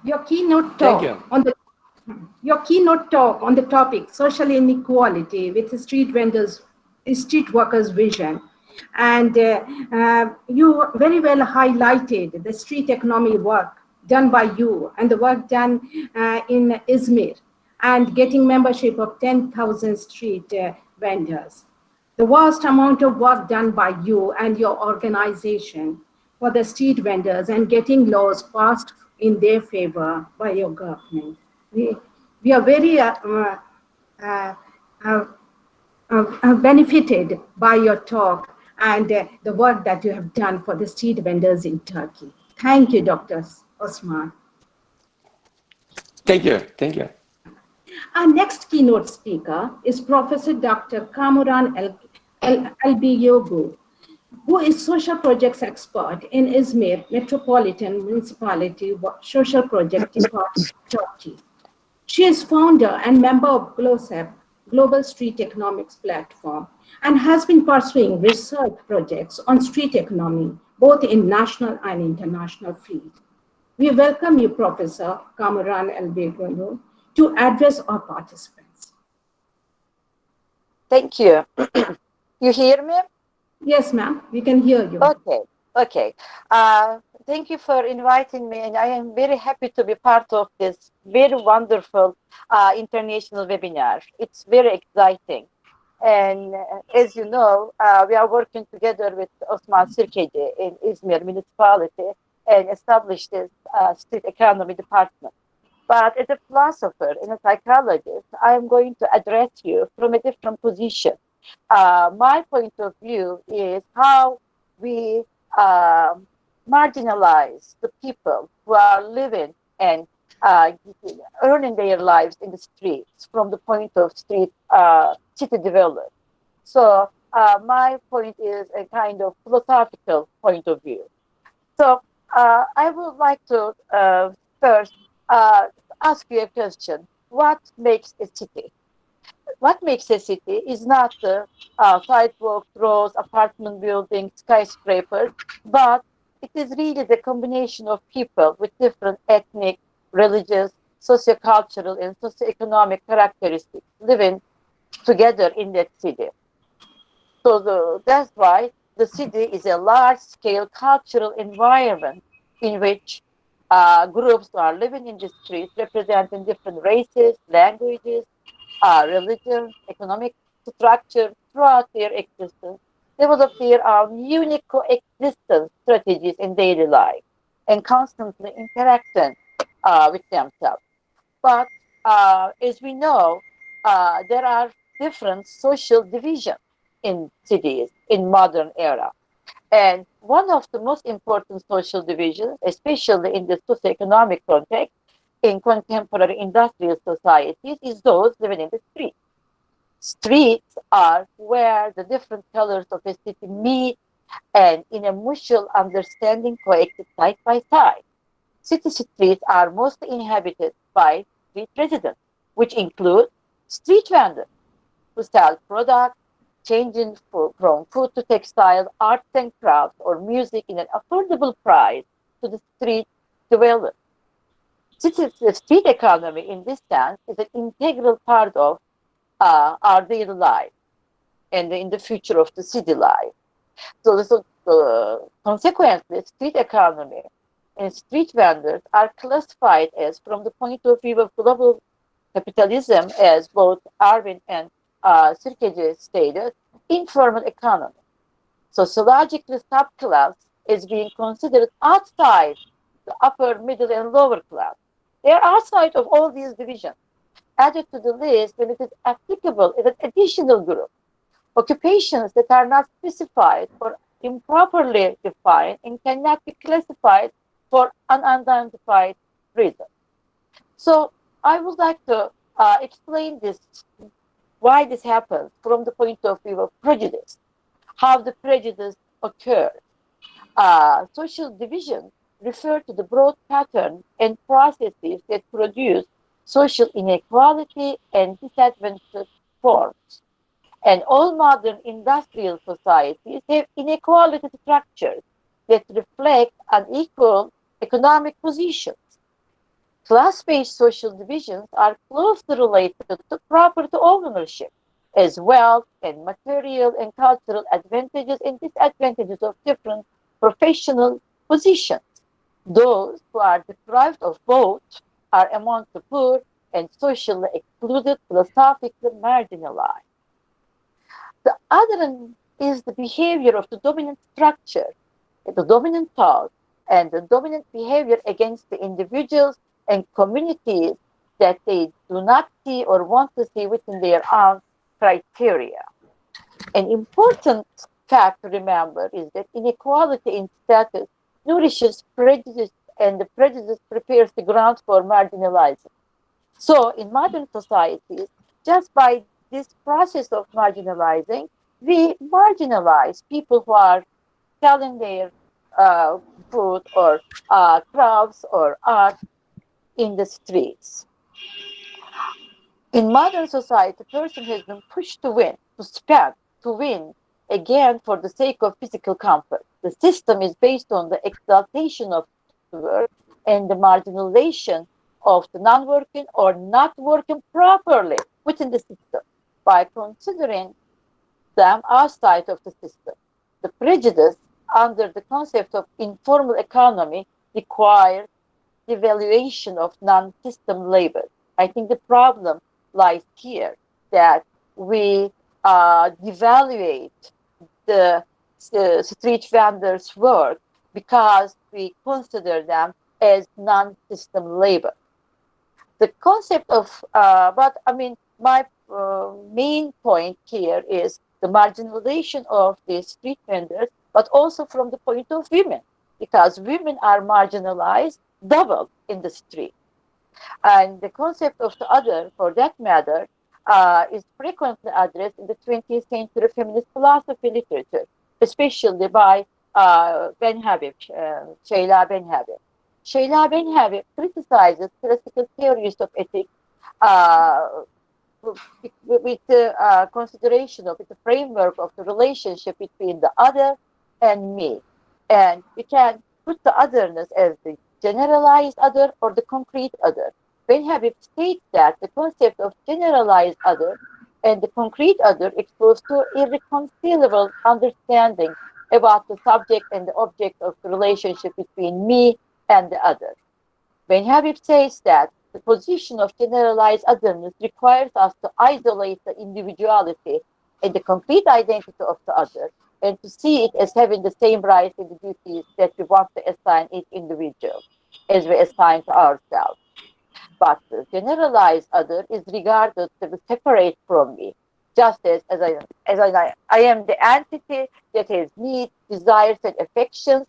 Your keynote talk on the topic social inequality with street workers' vision, and you very well highlighted the street economy work done by you and the work done in Izmir. and getting membership of 10,000 street vendors. The vast amount of work done by you and your organization for the street vendors and getting laws passed in their favor by your government. We are very uh, uh, benefited by your talk and the work that you have done for the street vendors in Turkey. Thank you, Dr. Osman. Thank you. Thank you. Our next keynote speaker is Professor Dr. Kamuran Albiyogu, who is social projects expert in Izmir Metropolitan Municipality Social Project Department, Turkey. She is founder and member of GLOSEP, Global Street Economics Platform, and has been pursuing research projects on street economy, both in national and international field. We welcome you, Professor Kamuran Albiyogu, to address our participants. Thank you. You hear me? Yes, ma'am, we can hear you. Okay. Thank you for inviting me, and I am very happy to be part of this very wonderful international webinar. It's very exciting. And as you know, we are working together with Osman Sirkeci in Izmir municipality and established this street economy department. But as a philosopher and a psychologist, I am going to address you from a different position. My point of view is how we marginalize the people who are living and earning their lives in the streets from the point of street city development. So my point is a kind of philosophical point of view. So I would like to first ask you a question. What makes a city? What makes a city is not the sidewalks, roads, apartment buildings, skyscrapers, but it is really the combination of people with different ethnic, religious, sociocultural, and socioeconomic characteristics living together in that city. So that's why the city is a large-scale cultural environment in which groups who are living in the streets representing different races, languages, religion, economic structure throughout their existence, develop their unique coexistence strategies in daily life and constantly interacting with themselves. But as we know, there are different social divisions in cities in modern era. And one of the most important social divisions, especially in the socioeconomic context, in contemporary industrial societies, is those living in the streets. Streets are where the different colors of a city meet and in a mutual understanding coexist side by side. City streets are mostly inhabited by street residents, which include street vendors who sell products changing from food to textiles, arts and crafts, or music in an affordable price to the street dwellers. The street economy, in this sense, is an integral part of our daily life and in the future of the city life. So consequently, street economy and street vendors are classified as, from the point of view of global capitalism, as both Arvin and Sirkeci stated, informal economy. Sociologically, subclass is being considered outside the upper, middle, and lower class. They are outside of all these divisions. Added to the list when it is applicable is an additional group. Occupations that are not specified or improperly defined and cannot be classified for unidentified reasons. So I would like to explain this, why this happens from the point of view of prejudice, how the prejudice occurs. Social division refer to the broad pattern and processes that produce social inequality and disadvantaged forms. And all modern industrial societies have inequality structures that reflect unequal economic positions. Class-based social divisions are closely related to property ownership, as wealth and material and cultural advantages and disadvantages of different professional positions. Those who are deprived of both are among the poor and socially excluded, philosophically marginalized. The other is the behavior of the dominant structure, the dominant thought, and the dominant behavior against the individuals and communities that they do not see or want to see within their own criteria. An important fact to remember is that inequality in status nourishes prejudice, and the prejudice prepares the ground for marginalizing. So, in modern societies, just by this process of marginalizing, we marginalize people who are selling their food or crafts or art in the streets. In modern society, a person has been pushed to win, to spend, to win, again for the sake of physical comfort. The system is based on the exaltation of work and the marginalization of the non-working or not working properly within the system by considering them outside of the system. The prejudice under the concept of informal economy requires devaluation of non-system labor. I think the problem lies here that we devaluate the street vendors' work because we consider them as non-system labor. The concept of, but I mean, my main point here is the marginalization of the street vendors, but also from the point of women, because women are marginalized double in the street. And the concept of the other, for that matter, is frequently addressed in the 20th century feminist philosophy literature, especially by Ben Habib, Sheila Ben Habib. Sheila Ben Habib criticizes classical theories of ethics with the consideration of the framework of the relationship between the other and me. And we can put the otherness as the generalized other or the concrete other. Ben Habib states that the concept of generalized other and the concrete other exposed to irreconcilable understanding about the subject and the object of the relationship between me and the other. Ben Habib says that the position of generalized otherness requires us to isolate the individuality and the complete identity of the other and to see it as having the same rights and the duties that we want to assign each individual as we assign to ourselves. But the generalized other is regarded to be separate from me, just as I am the entity that has needs, desires, and affections.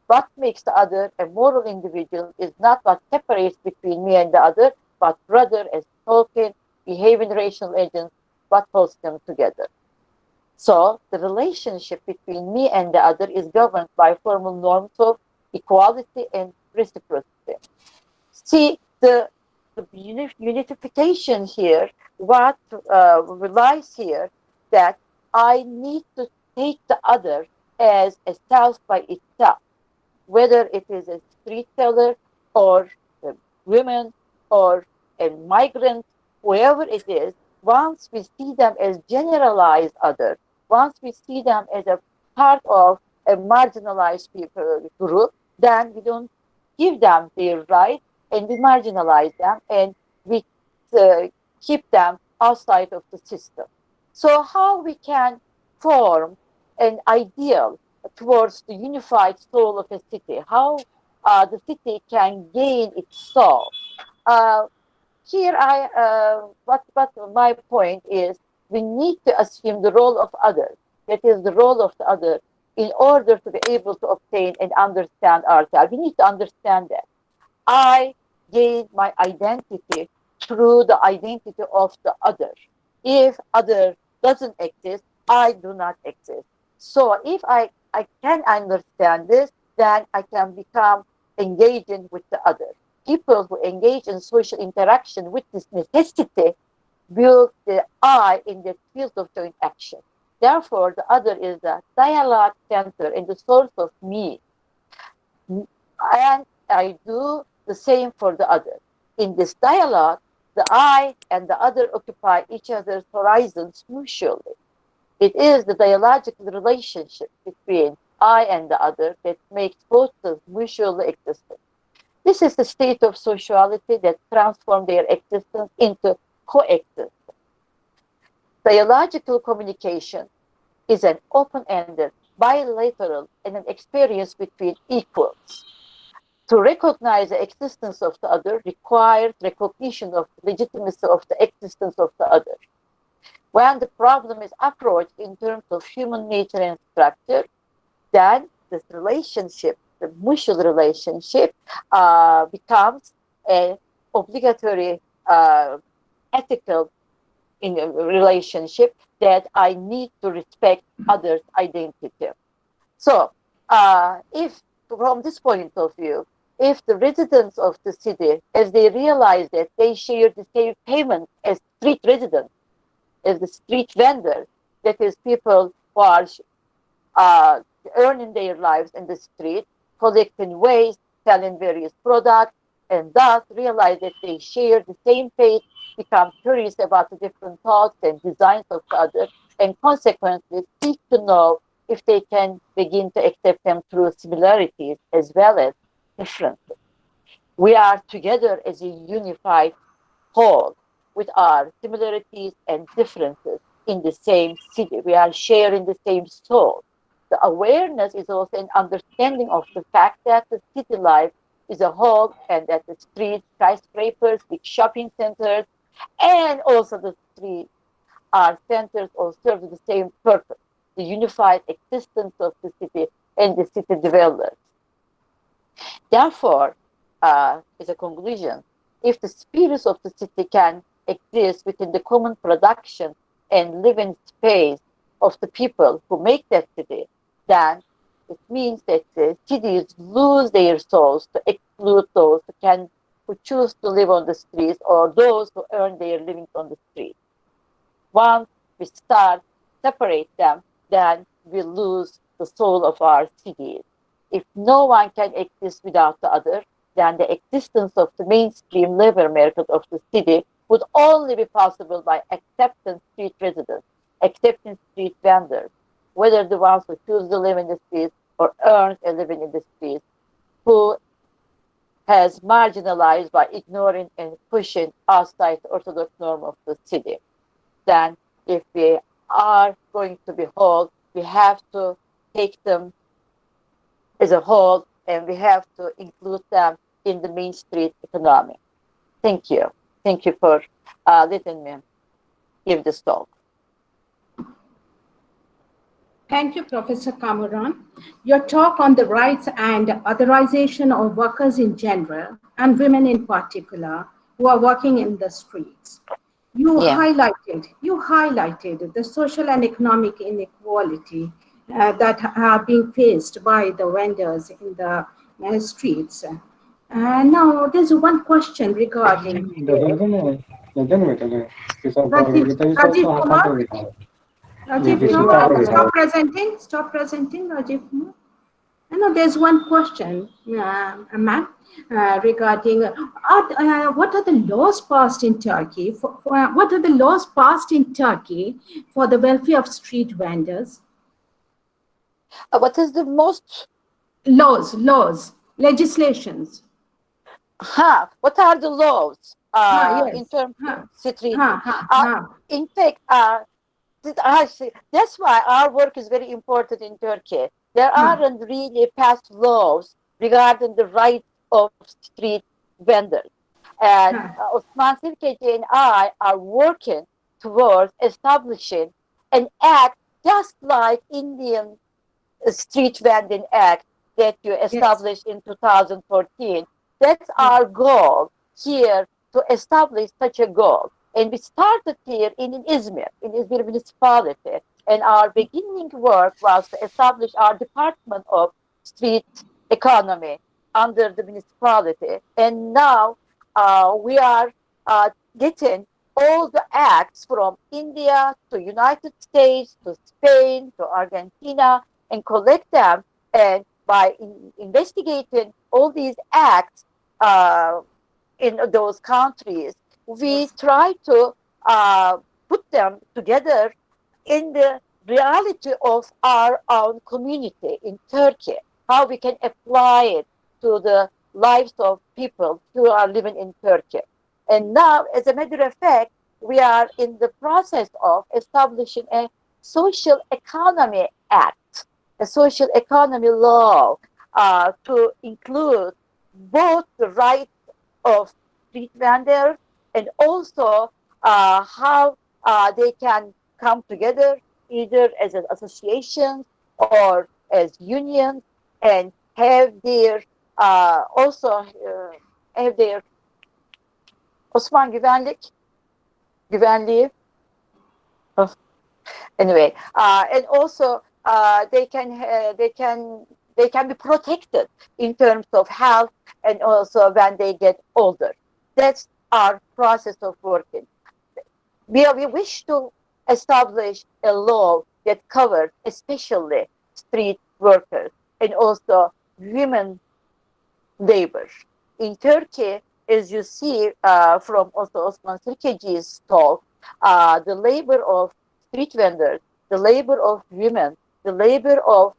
What makes the other a moral individual is not what separates between me and the other, but rather, as Tolkien, behaving rational agents, what holds them together. So the relationship between me and the other is governed by formal norms of equality and reciprocity. See, the unification here, what relies here, that I need to take the other as a self by itself, whether it is a street seller or a woman or a migrant, whoever it is, once we see them as generalized other, once we see them as a part of a marginalized people group, then we don't give them their rights and we marginalize them and we keep them outside of the system. So how we can form an ideal towards the unified soul of a city, how the city can gain its soul. Uh, Here, what my point is, we need to assume the role of others. That is the role of the other in order to be able to obtain and understand ourselves. We need to understand that I gain my identity through the identity of the other. If other doesn't exist, I do not exist. So if I can understand this, then I can become engaging with the other. People who engage in social interaction with this necessity build the I in the field of joint action. Therefore, the other is the dialogue center and the source of me. And I do the same for the other. In this dialogue, the I and the other occupy each other's horizons mutually. It is the dialogical relationship between I and the other that makes both of mutually existent. This is the state of sociality that transformed their existence into coexistence. Dialogical communication is an open-ended, bilateral, and an experience between equals. To recognize the existence of the other requires recognition of the legitimacy of the existence of the other. When the problem is approached in terms of human nature and structure, then this relationship, the mutual relationship, becomes an obligatory ethical in a relationship that I need to respect others' identity. So, if from this point of view, if the residents of the city, as they realize that they share the same payment as street residents, as the street vendor, that is people who are earning their lives in the street, collecting waste, selling various products, and thus realize that they share the same faith, become curious about the different thoughts and designs of the other, and consequently seek to know if they can begin to accept them through similarities as well as differences. We are together as a unified whole with our similarities and differences in the same city. We are sharing the same soul. The awareness is also an understanding of the fact that the city life is a whole and that the streets, skyscrapers, big shopping centers, and also the streets are centers or serve the same purpose, the unified existence of the city and the city dwellers. Therefore, as a conclusion, if the spirits of the city can exist within the common production and living space of the people who make that city, then it means that the cities lose their souls to exclude those who choose to live on the streets or those who earn their livings on the streets. Once we start separate them, then we lose the soul of our cities. If no one can exist without the other, then the existence of the mainstream labor market of the city would only be possible by accepting street residents, accepting street vendors, whether the ones who choose to live in the streets or earn a living in the streets, who has marginalized by ignoring and pushing outside the orthodox norm of the city. Then if we are going to be whole, we have to take them as a whole and we have to include them in the main street economy. Thank you. Thank you for letting me give this talk. Thank you, Professor Kamuran. Your talk on the rights and authorization of workers in general and women in particular who are working in the streets. You highlighted the social and economic inequality that are being faced by the vendors in the streets. Now, there's one question regarding Rajiv Kumar. Rajiv Kumar, stop presenting, Rajiv Kumar. I know there's one question, ma'am, regarding what are the laws passed in Turkey? What are the laws passed in Turkey for the welfare of street vendors? What is the most legislations? What are the laws Yes. in terms of street? In fact, that's why our work is very important in Turkey. There aren't really passed laws regarding the rights of street vendors. And Osman Sirkeci and I are working towards establishing an act just like Indian Street Vending Act that you established in 2014. That's our goal here, to establish such a goal. And we started here in Izmir municipality. And our beginning work was to establish our Department of Street Economy under the municipality. And now we are getting all the acts from India to United States to Spain to Argentina and collect them. And by investigating all these acts in those countries, we try to put them together in the reality of our own community in Turkey, how we can apply it to the lives of people who are living in Turkey. And now, as a matter of fact, we are in the process of establishing a social economy act, a social economy law to include both the rights of street vendors and also how they can come together either as an association or as unions and have their also have their Osman güvenliği of anyway and also they can be protected in terms of health and also when they get older. That's our process of working. We wish to establish a law that covers especially street workers and also women labor. In Turkey, as you see from also Osman Sirkeci's talk, the labor of street vendors, the labor of women, the labor of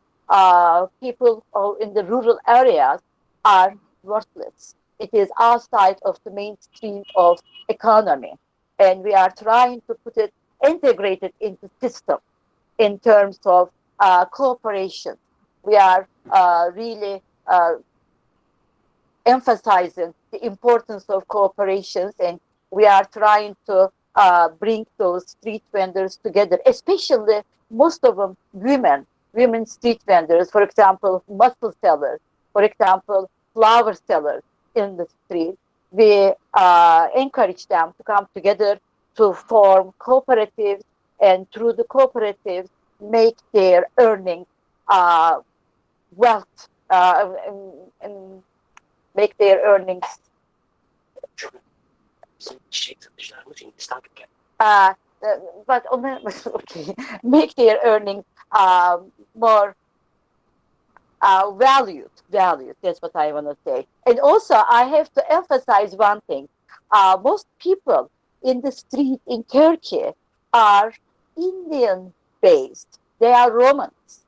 people in the rural areas are worthless. It is outside of the mainstream of economy. And we are trying to put it integrated into system in terms of cooperation. We are really emphasizing the importance of cooperations, and we are trying to bring those street vendors together, especially most of them women street vendors, for example, mussel sellers, for example, flower sellers in the street. We encourage them to come together to form cooperatives, and through the cooperatives, make their earnings wealth and make their earnings but okay, make their earnings more valued. That's what I want to say. And also, I have to emphasize one thing. Most people in the street in Turkey are Indian based. They are Romans.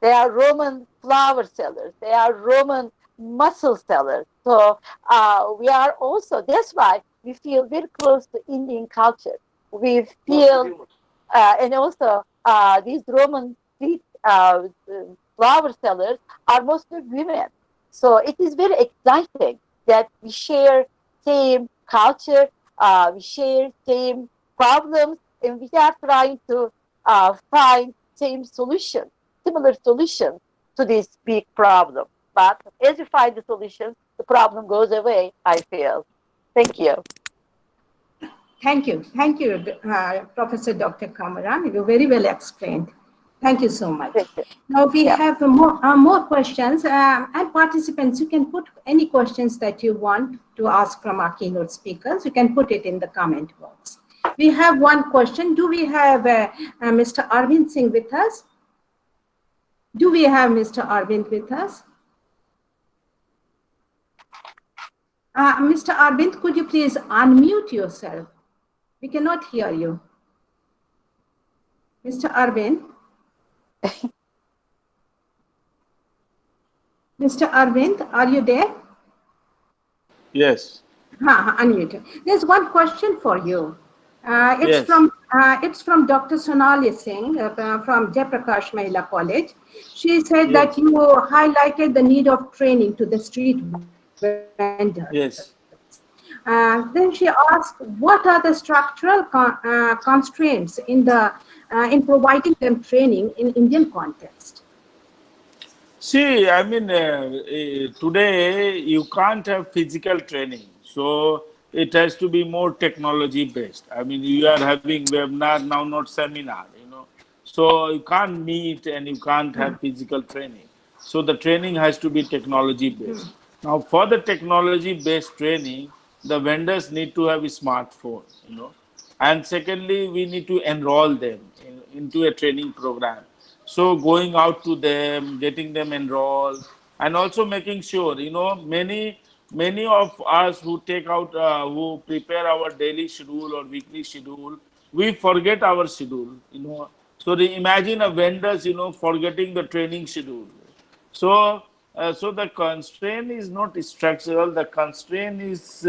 They are Roman flower sellers. They are Roman mussel sellers. So we are also, that's why we feel very close to Indian culture. We feel, and also these Roman street flower sellers are mostly women. So it is very exciting that we share same culture, we share same problems, and we are trying to find same solution, similar solution to this big problem. But as you find the solution, the problem goes away, I feel. Thank you. Thank you. Thank you, Professor Dr. Kamaran. You very well explained. Thank you so much. Now we have more questions, and participants, you can put any questions that you want to ask from our keynote speakers. You can put it in the comment box. We have one question. Do we have Mr. Arvind Singh with us? Do we have Mr. Arvind with us? Mr. Arvind, could you please unmute yourself? We cannot hear you. Mr. Arvind? Mr. Arvind, are you there? Yes. Unmuted. There's one question for you. It's from Dr. Sonali Singh from Jayaprakash Mahila College. She said that you highlighted the need of training to the street vendors. Yes. Then she asked, what are the structural constraints in providing them training in Indian context? See, I mean, today you can't have physical training. So it has to be more technology based. I mean, you are having webinar now, not seminar, you know. So you can't meet and you can't have physical training. So the training has to be technology based. Now, for the technology based training, the vendors need to have a smartphone, you know. And secondly, we need to enroll them into a training program. So going out to them, getting them enrolled, and also making sure, you know, many of us who take out, who prepare our daily schedule or weekly schedule, we forget our schedule, you know. So imagine a vendors, you know, forgetting the training schedule. So So the constraint is not structural. The constraint is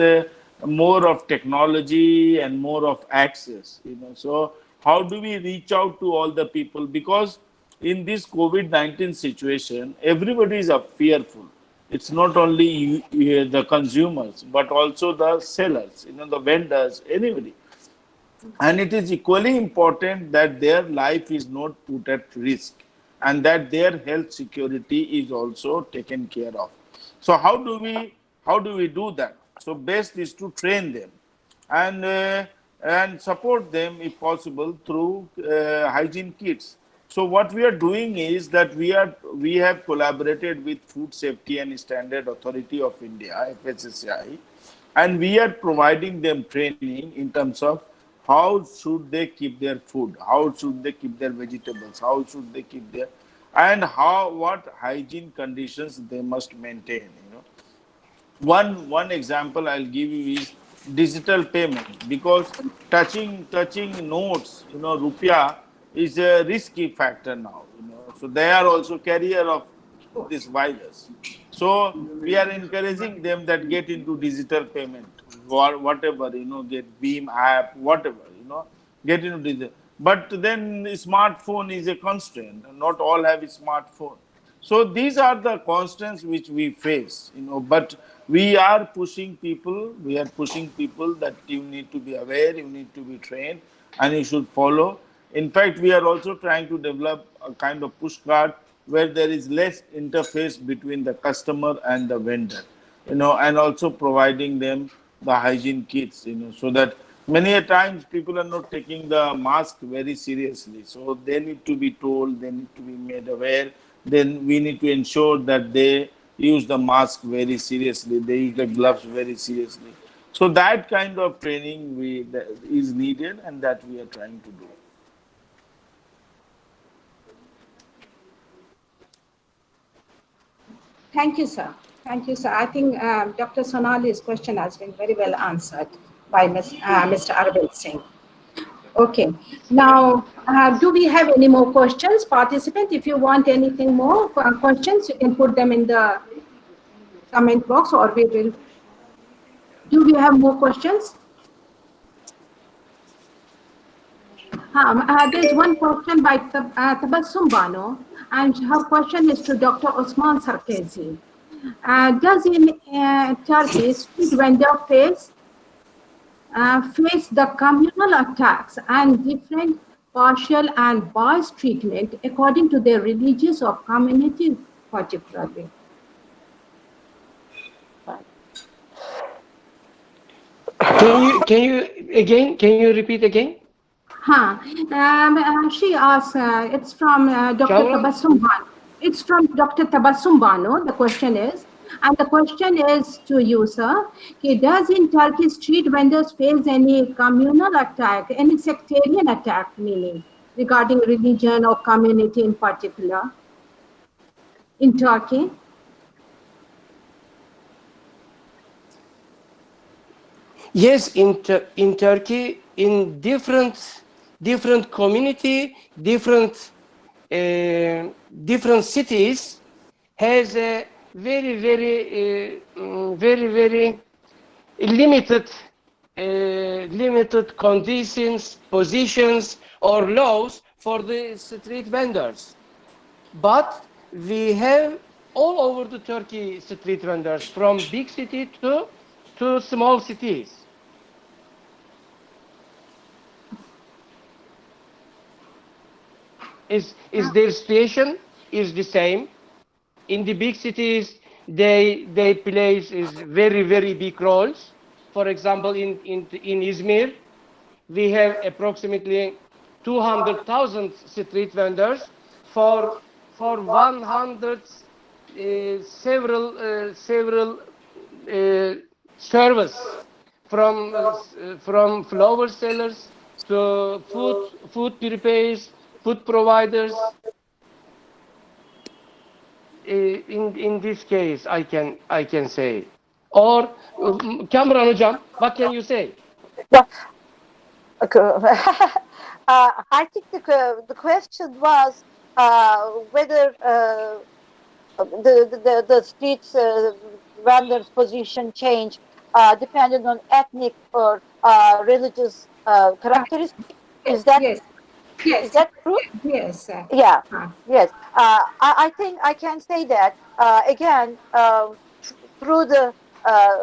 more of technology and more of access. So how do we reach out to all the people? Because in this COVID-19 situation, everybody is fearful. It's not only the consumers, but also the sellers, the vendors, anybody. And it is equally important that their life is not put at risk and that their health security is also taken care of. So how do we do that? So best is to train them and and support them if possible through hygiene kits. So what we are doing is that we have collaborated with Food Safety and Standard Authority of India, FSSAI, and we are providing them training in terms of how should they keep their food, how should they keep their vegetables, how should they keep their, and what hygiene conditions they must maintain. One example I'll give you is digital payment, because touching notes, rupiah is a risky factor now. So they are also carrier of this virus. So we are encouraging them that get into digital payment, whatever, get Beam app, whatever, get into digital. But then smartphone is a constraint. Not all have a smartphone. So these are the constants which we face, but we are pushing people that you need to be aware, you need to be trained, and you should follow. In fact, we are also trying to develop a kind of push card where there is less interface between the customer and the vendor, and also providing them the hygiene kits, so that many a times people are not taking the mask very seriously. So they need to be told, they need to be made aware. Then we need to ensure that they use the mask very seriously, they use the gloves very seriously. So that kind of training that is needed, and that we are trying to do. Thank you, sir. Thank you, sir. I think Dr. Sonali's question has been very well answered by Mr. Arvind Singh. Okay. Now, do we have any more questions? Participant, if you want anything more questions, you can put them in the comment box, or we will. Do we have more questions? There's one question by Tabassum Bano, and her question is to Dr. Osman Sarkezi. Does in Turkey street vendor face the communal attacks and different partial and biased treatment according to their religious or community particularly? Can you repeat again? She asks, it's from Dr. Tabassum Bano. It's from Dr. Tabassum Bano, the question is. And the question is to you, sir. Does in Turkey street vendors face any communal attack, any sectarian attack, meaning regarding religion or community in particular in Turkey? Yes, in Turkey, in different community, different cities, has a very limited conditions, positions, or laws for the street vendors. But we have all over the Turkey street vendors, from big city to small cities. Is their situation is the same. In the big cities, they place is very big roles. For example, in Izmir, we have approximately 200,000 street vendors for 100 several service, from flower sellers to food preparers, food providers. In this case, I can say. Or Kamran Hocam, what can you say? I think the question was whether the street vendors' position change depending on ethnic or religious characteristics. Is that Yes, is yes, that true? yes. Yeah. Uh, Yes. I think I can say that again through the uh,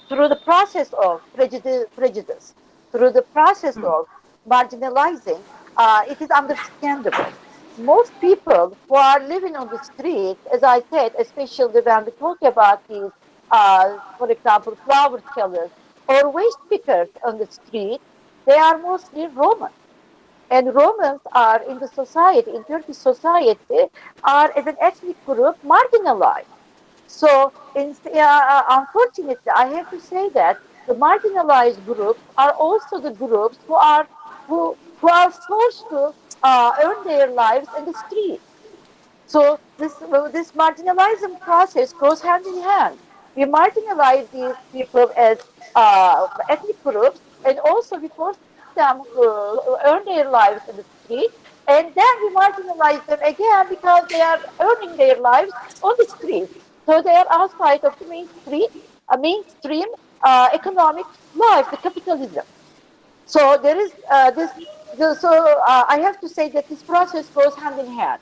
through the process of prejudice, through the process of marginalizing, it is understandable. Most people who are living on the street, as I said, especially when we talk about these, for example, flower sellers or waste pickers on the street, they are mostly Roman. And Romans are in the society, in Turkish society, are as an ethnic group marginalized. So, unfortunately, I have to say that the marginalized groups are also the groups who are forced to earn their lives in the street. So this marginalizing process goes hand in hand. We marginalize these people as ethnic groups, and also we force them to earn their lives in the street, and then we marginalize them again because they are earning their lives on the street. So they are outside of the mainstream economic life, the capitalism. So there is this. I have to say that this process goes hand in hand.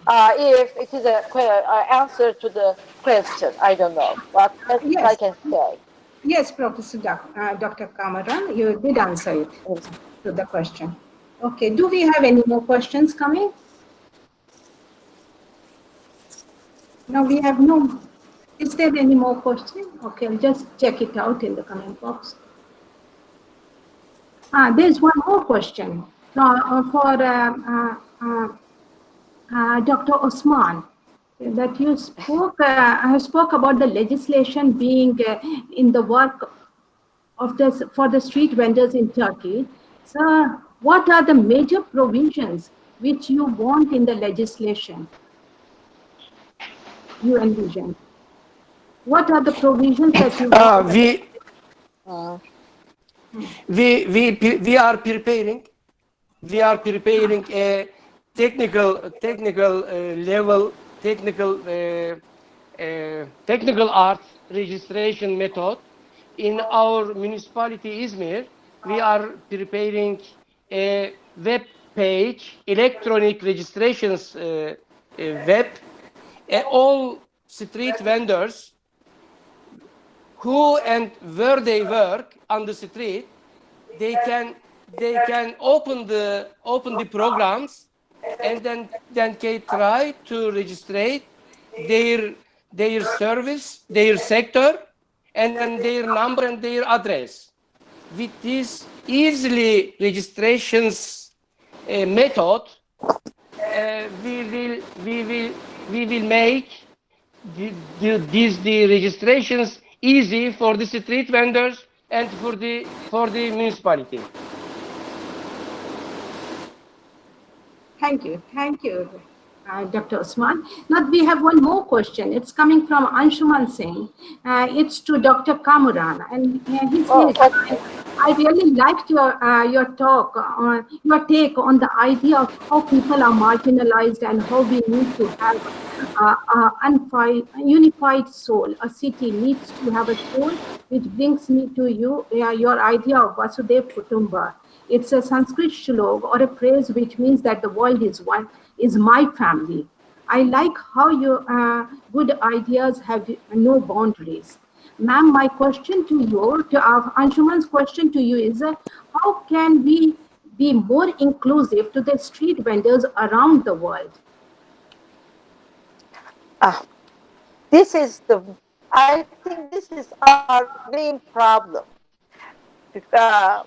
If it is a answer to the question, I don't know, but that's what I yes, can say. yes, Professor Dr. Kamaran, you did answer it Yes. to the question. Okay, do we have any more questions coming? No, we have no. Is there any more question? Okay, I'll just check it out in the comment box. There's one more question for Dr. Osman, that you spoke about the legislation being in the work of for the street vendors in Turkey. So, what are the major provisions which you want in the legislation you envision? What are the provisions that you want? Uh, We are preparing a technical level technical art registration method in our municipality Izmir. We are preparing a web page, electronic registrations web. All street vendors who and where they work on the street, they can open the programs, and then can try to register their service, their sector, and then their number and their address. With this easily registrations method, we will make the registrations easy for the street vendors and for the municipality. Thank you, Dr. Osman. Now we have one more question. It's coming from Anshuman Singh. It's to Dr. Kamuran, and he oh, says, okay. I really liked your talk, your take on the idea of how people are marginalized and how we need to have unified soul. A city needs to have a soul, which brings me to your idea of Vasudev Kutumba. It's a Sanskrit shlok or a phrase which means that the world is one, is my family. I like how your good ideas have no boundaries. Ma'am, my question to you, to Anshuman's question to you is, how can we be more inclusive to the street vendors around the world? I think this is our main problem. The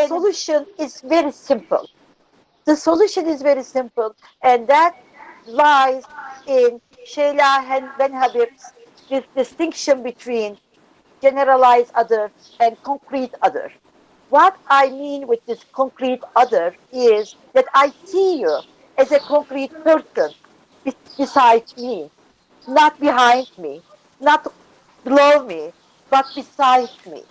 solution is very simple. The solution is very simple, and that lies in Sheila Ben Habib's this distinction between generalized other and concrete other. What I mean with this concrete other is that I see you as a concrete person beside me, not behind me, not below me, but beside me.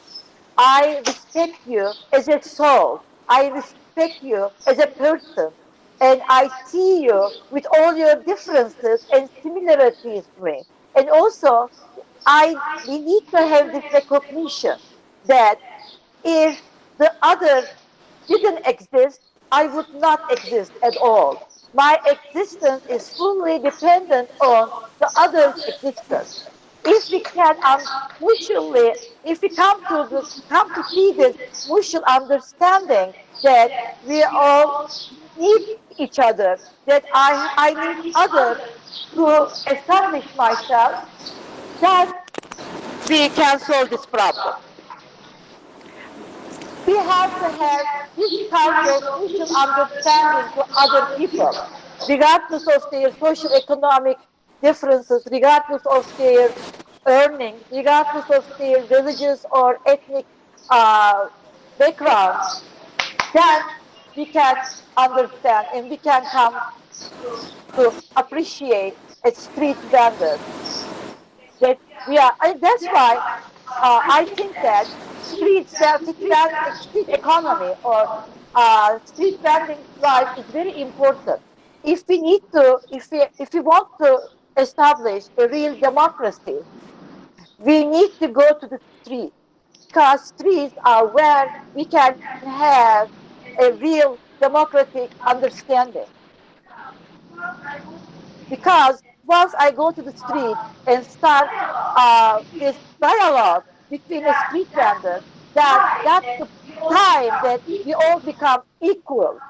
I respect you as a soul. I respect you as a person. and I see you with all your differences and similarities with. And also, we need to have this recognition that if the other didn't exist, I would not exist at all. My existence is fully dependent on the other's existence. If we can mutually, if we come to see this mutual understanding that we all need each other, that I need others to establish myself, then we can solve this problem. We have to have this kind of mutual understanding to other people, regardless of their social economic differences, regardless of their earnings, regardless of their religious or ethnic uh, background. Then we can understand and we can come to appreciate a street vendor that we are. And that's why I think that street economy or street vending life is very important. If we want to establish a real democracy, we need to go to the street, because streets are where we can have a real democratic understanding. Because once I go to the street and start this dialogue between a street vendor, then that's the time that we all become equals.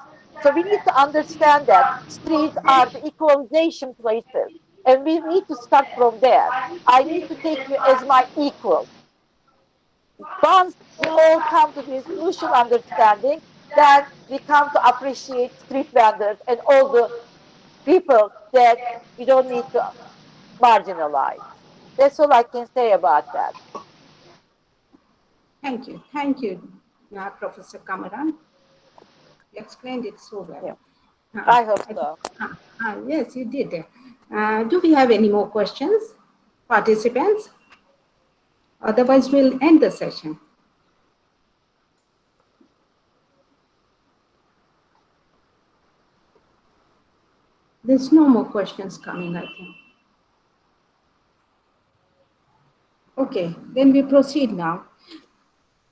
So we need to understand that streets are the equalization places, and we need to start from there. I need to take you as my equal. Once we all come to this mutual understanding, then we come to appreciate street vendors and all the people that we don't need to marginalize. That's all I can say about that. Thank you, Professor Kamaran. You explained it so well. Yeah. I hope so. Yes, you did. Do we have any more questions, participants? Otherwise, we'll end the session. There's no more questions coming, I think. Okay, then we proceed now.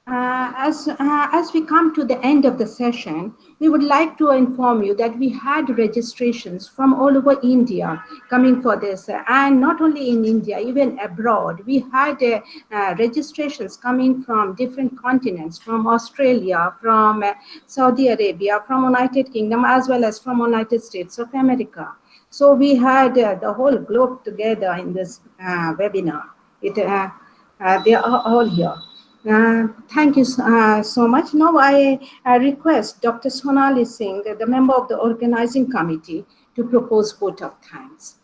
As we come to the end of the session, we would like to inform you that we had registrations from all over India coming for this, and not only in India, even abroad. We had registrations coming from different continents, from Australia, from Saudi Arabia, from United Kingdom, as well as from United States of America. So we had the whole globe together in this webinar. They are all here. Thank you so much. Now I request Dr. Sonali Singh, the member of the organizing committee, to propose vote of thanks.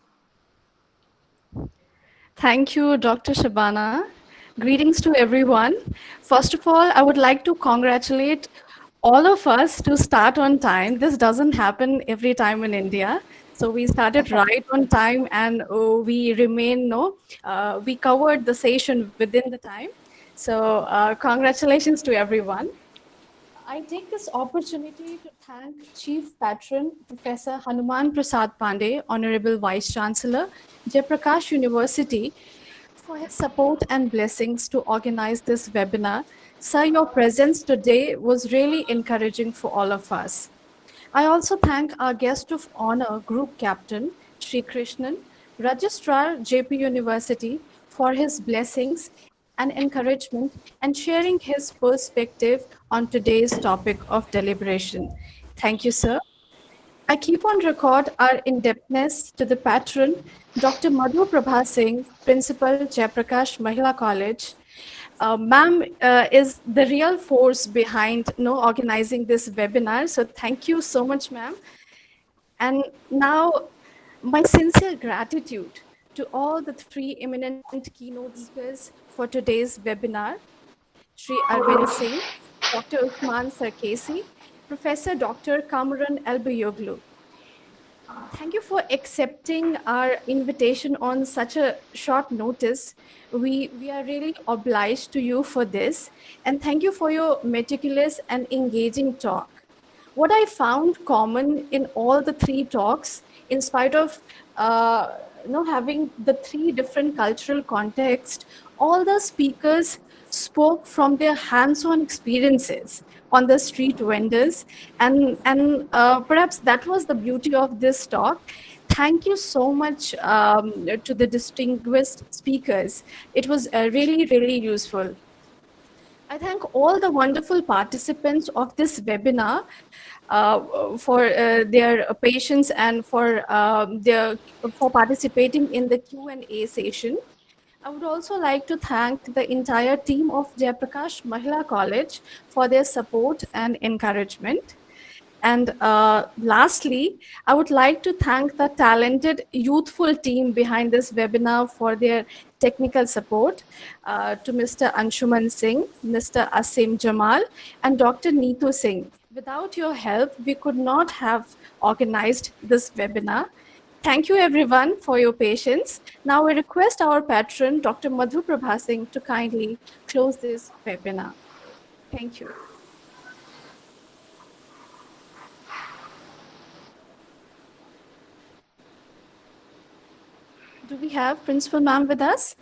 Thank you, Dr. Shabana. Greetings to everyone. First of all, I would like to congratulate all of us to start on time. This doesn't happen every time in India. So we started right on time, and we we covered the session within the time. So congratulations to everyone. I take this opportunity to thank Chief Patron, Professor Hanuman Prasad Pandey, Honorable Vice Chancellor, Jayaprakash University, for his support and blessings to organize this webinar. Sir, your presence today was really encouraging for all of us. I also thank our guest of honor, Group Captain, Sri Krishnan, Registrar, JP University, for his blessings and encouragement and sharing his perspective on today's topic of deliberation. Thank you, sir. I keep on record our indebtedness to the patron, Dr. Madhu Prabha Singh, Principal, Jayaprakash Mahila College. Ma'am is the real force behind organizing this webinar. So thank you so much, ma'am. And now my sincere gratitude to all the three eminent keynote speakers for today's webinar, Sri Arvind Singh, Dr. Usman Sarkesi, Professor Dr. Kamran Elbayoglu. Thank you for accepting our invitation on such a short notice. We are really obliged to you for this. And thank you for your meticulous and engaging talk. What I found common in all the three talks, in spite of having the three different cultural contexts, all the speakers spoke from their hands-on experiences on the street vendors, and perhaps that was the beauty of this talk. Thank you so much to the distinguished speakers. It was really, really useful. I thank all the wonderful participants of this webinar for their patience and for participating in the Q&A session. I would also like to thank the entire team of Jayaprakash Mahila College for their support and encouragement. And lastly, I would like to thank the talented, youthful team behind this webinar for their technical support, to Mr. Anshuman Singh, Mr. Asim Jamal, and Dr. Neetu Singh. Without your help, we could not have organized this webinar. Thank you everyone for your patience. Now I request our patron, Dr. Madhu Prabha Singh, to kindly close this webinar. Thank you. Do we have Principal Ma'am with us?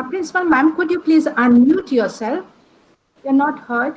Principal Ma'am, could you please unmute yourself? You're not heard.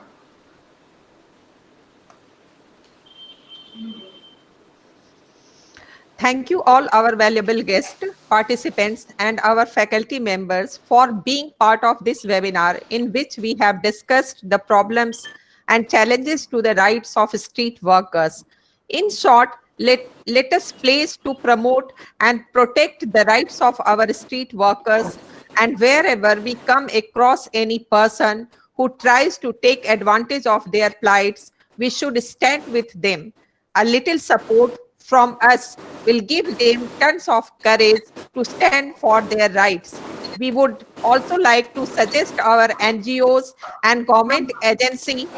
Thank you all our valuable guests, participants, and our faculty members for being part of this webinar in which we have discussed the problems and challenges to the rights of street workers. In short, let us place to promote and protect the rights of our street workers, and wherever we come across any person who tries to take advantage of their plights, we should stand with them. A little support from us will give them tons of courage to stand for their rights. We would also like to suggest our NGOs and government agency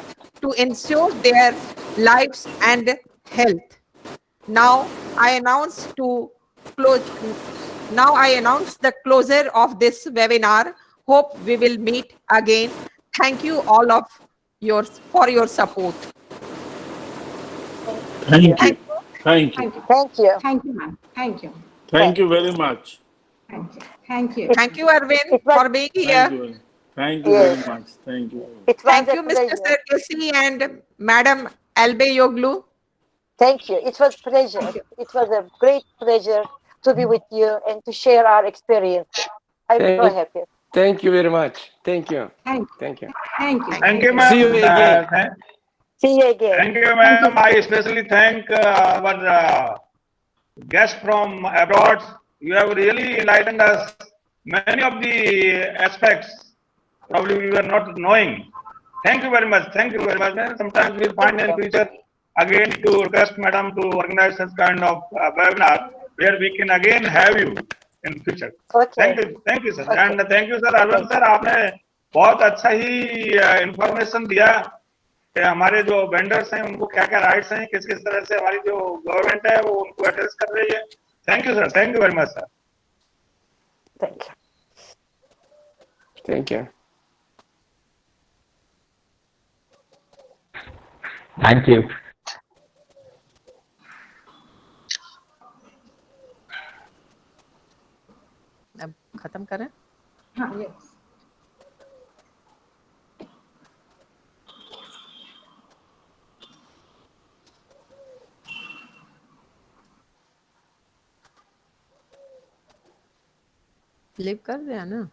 to ensure their lives and health. Now I announce the closure of this webinar. Hope we will meet again. Thank you all of yours for your support. Thank you. Thank you. Thank you. Thank you, ma'am. Thank you. Thank you very much. Thank you. Thank you. Thank you, Arvind, for being here. Thank you very much. Thank you. It was Thank a you, Mr. pleasure. Sarkisi and Madam Albeyoglu. Thank you. It was pleasure. It was a great pleasure to be with you and to share our experience. I'm so happy. Thank you very much. Thank you. Thank you. Thank you. Thank you. Thank you, ma'am. See you again. See you again. Thank you, ma'am. I especially thank our guest from abroad. You have really enlightened us many of the aspects probably we were not knowing. Thank you very much. Thank you very much. And sometimes we'll find in future again to request madam to organize such kind of webinar where we can again have you in future. Okay. Thank you, sir. And thank you, sir. Arvind sir, आपने बहुत अच्छा ही information दिया कि हमारे जो vendors हैं उनको क्या क्या राइट्स हैं, किस किस तरह से हमारी जो गवर्नमेंट है वो उनको एड्रेस कर रही है. Thank you sir. Thank you very much sir. Thank you. Thank you. Thank you. अब खत्म करें? हाँ, yes. लिव कर दिया ना?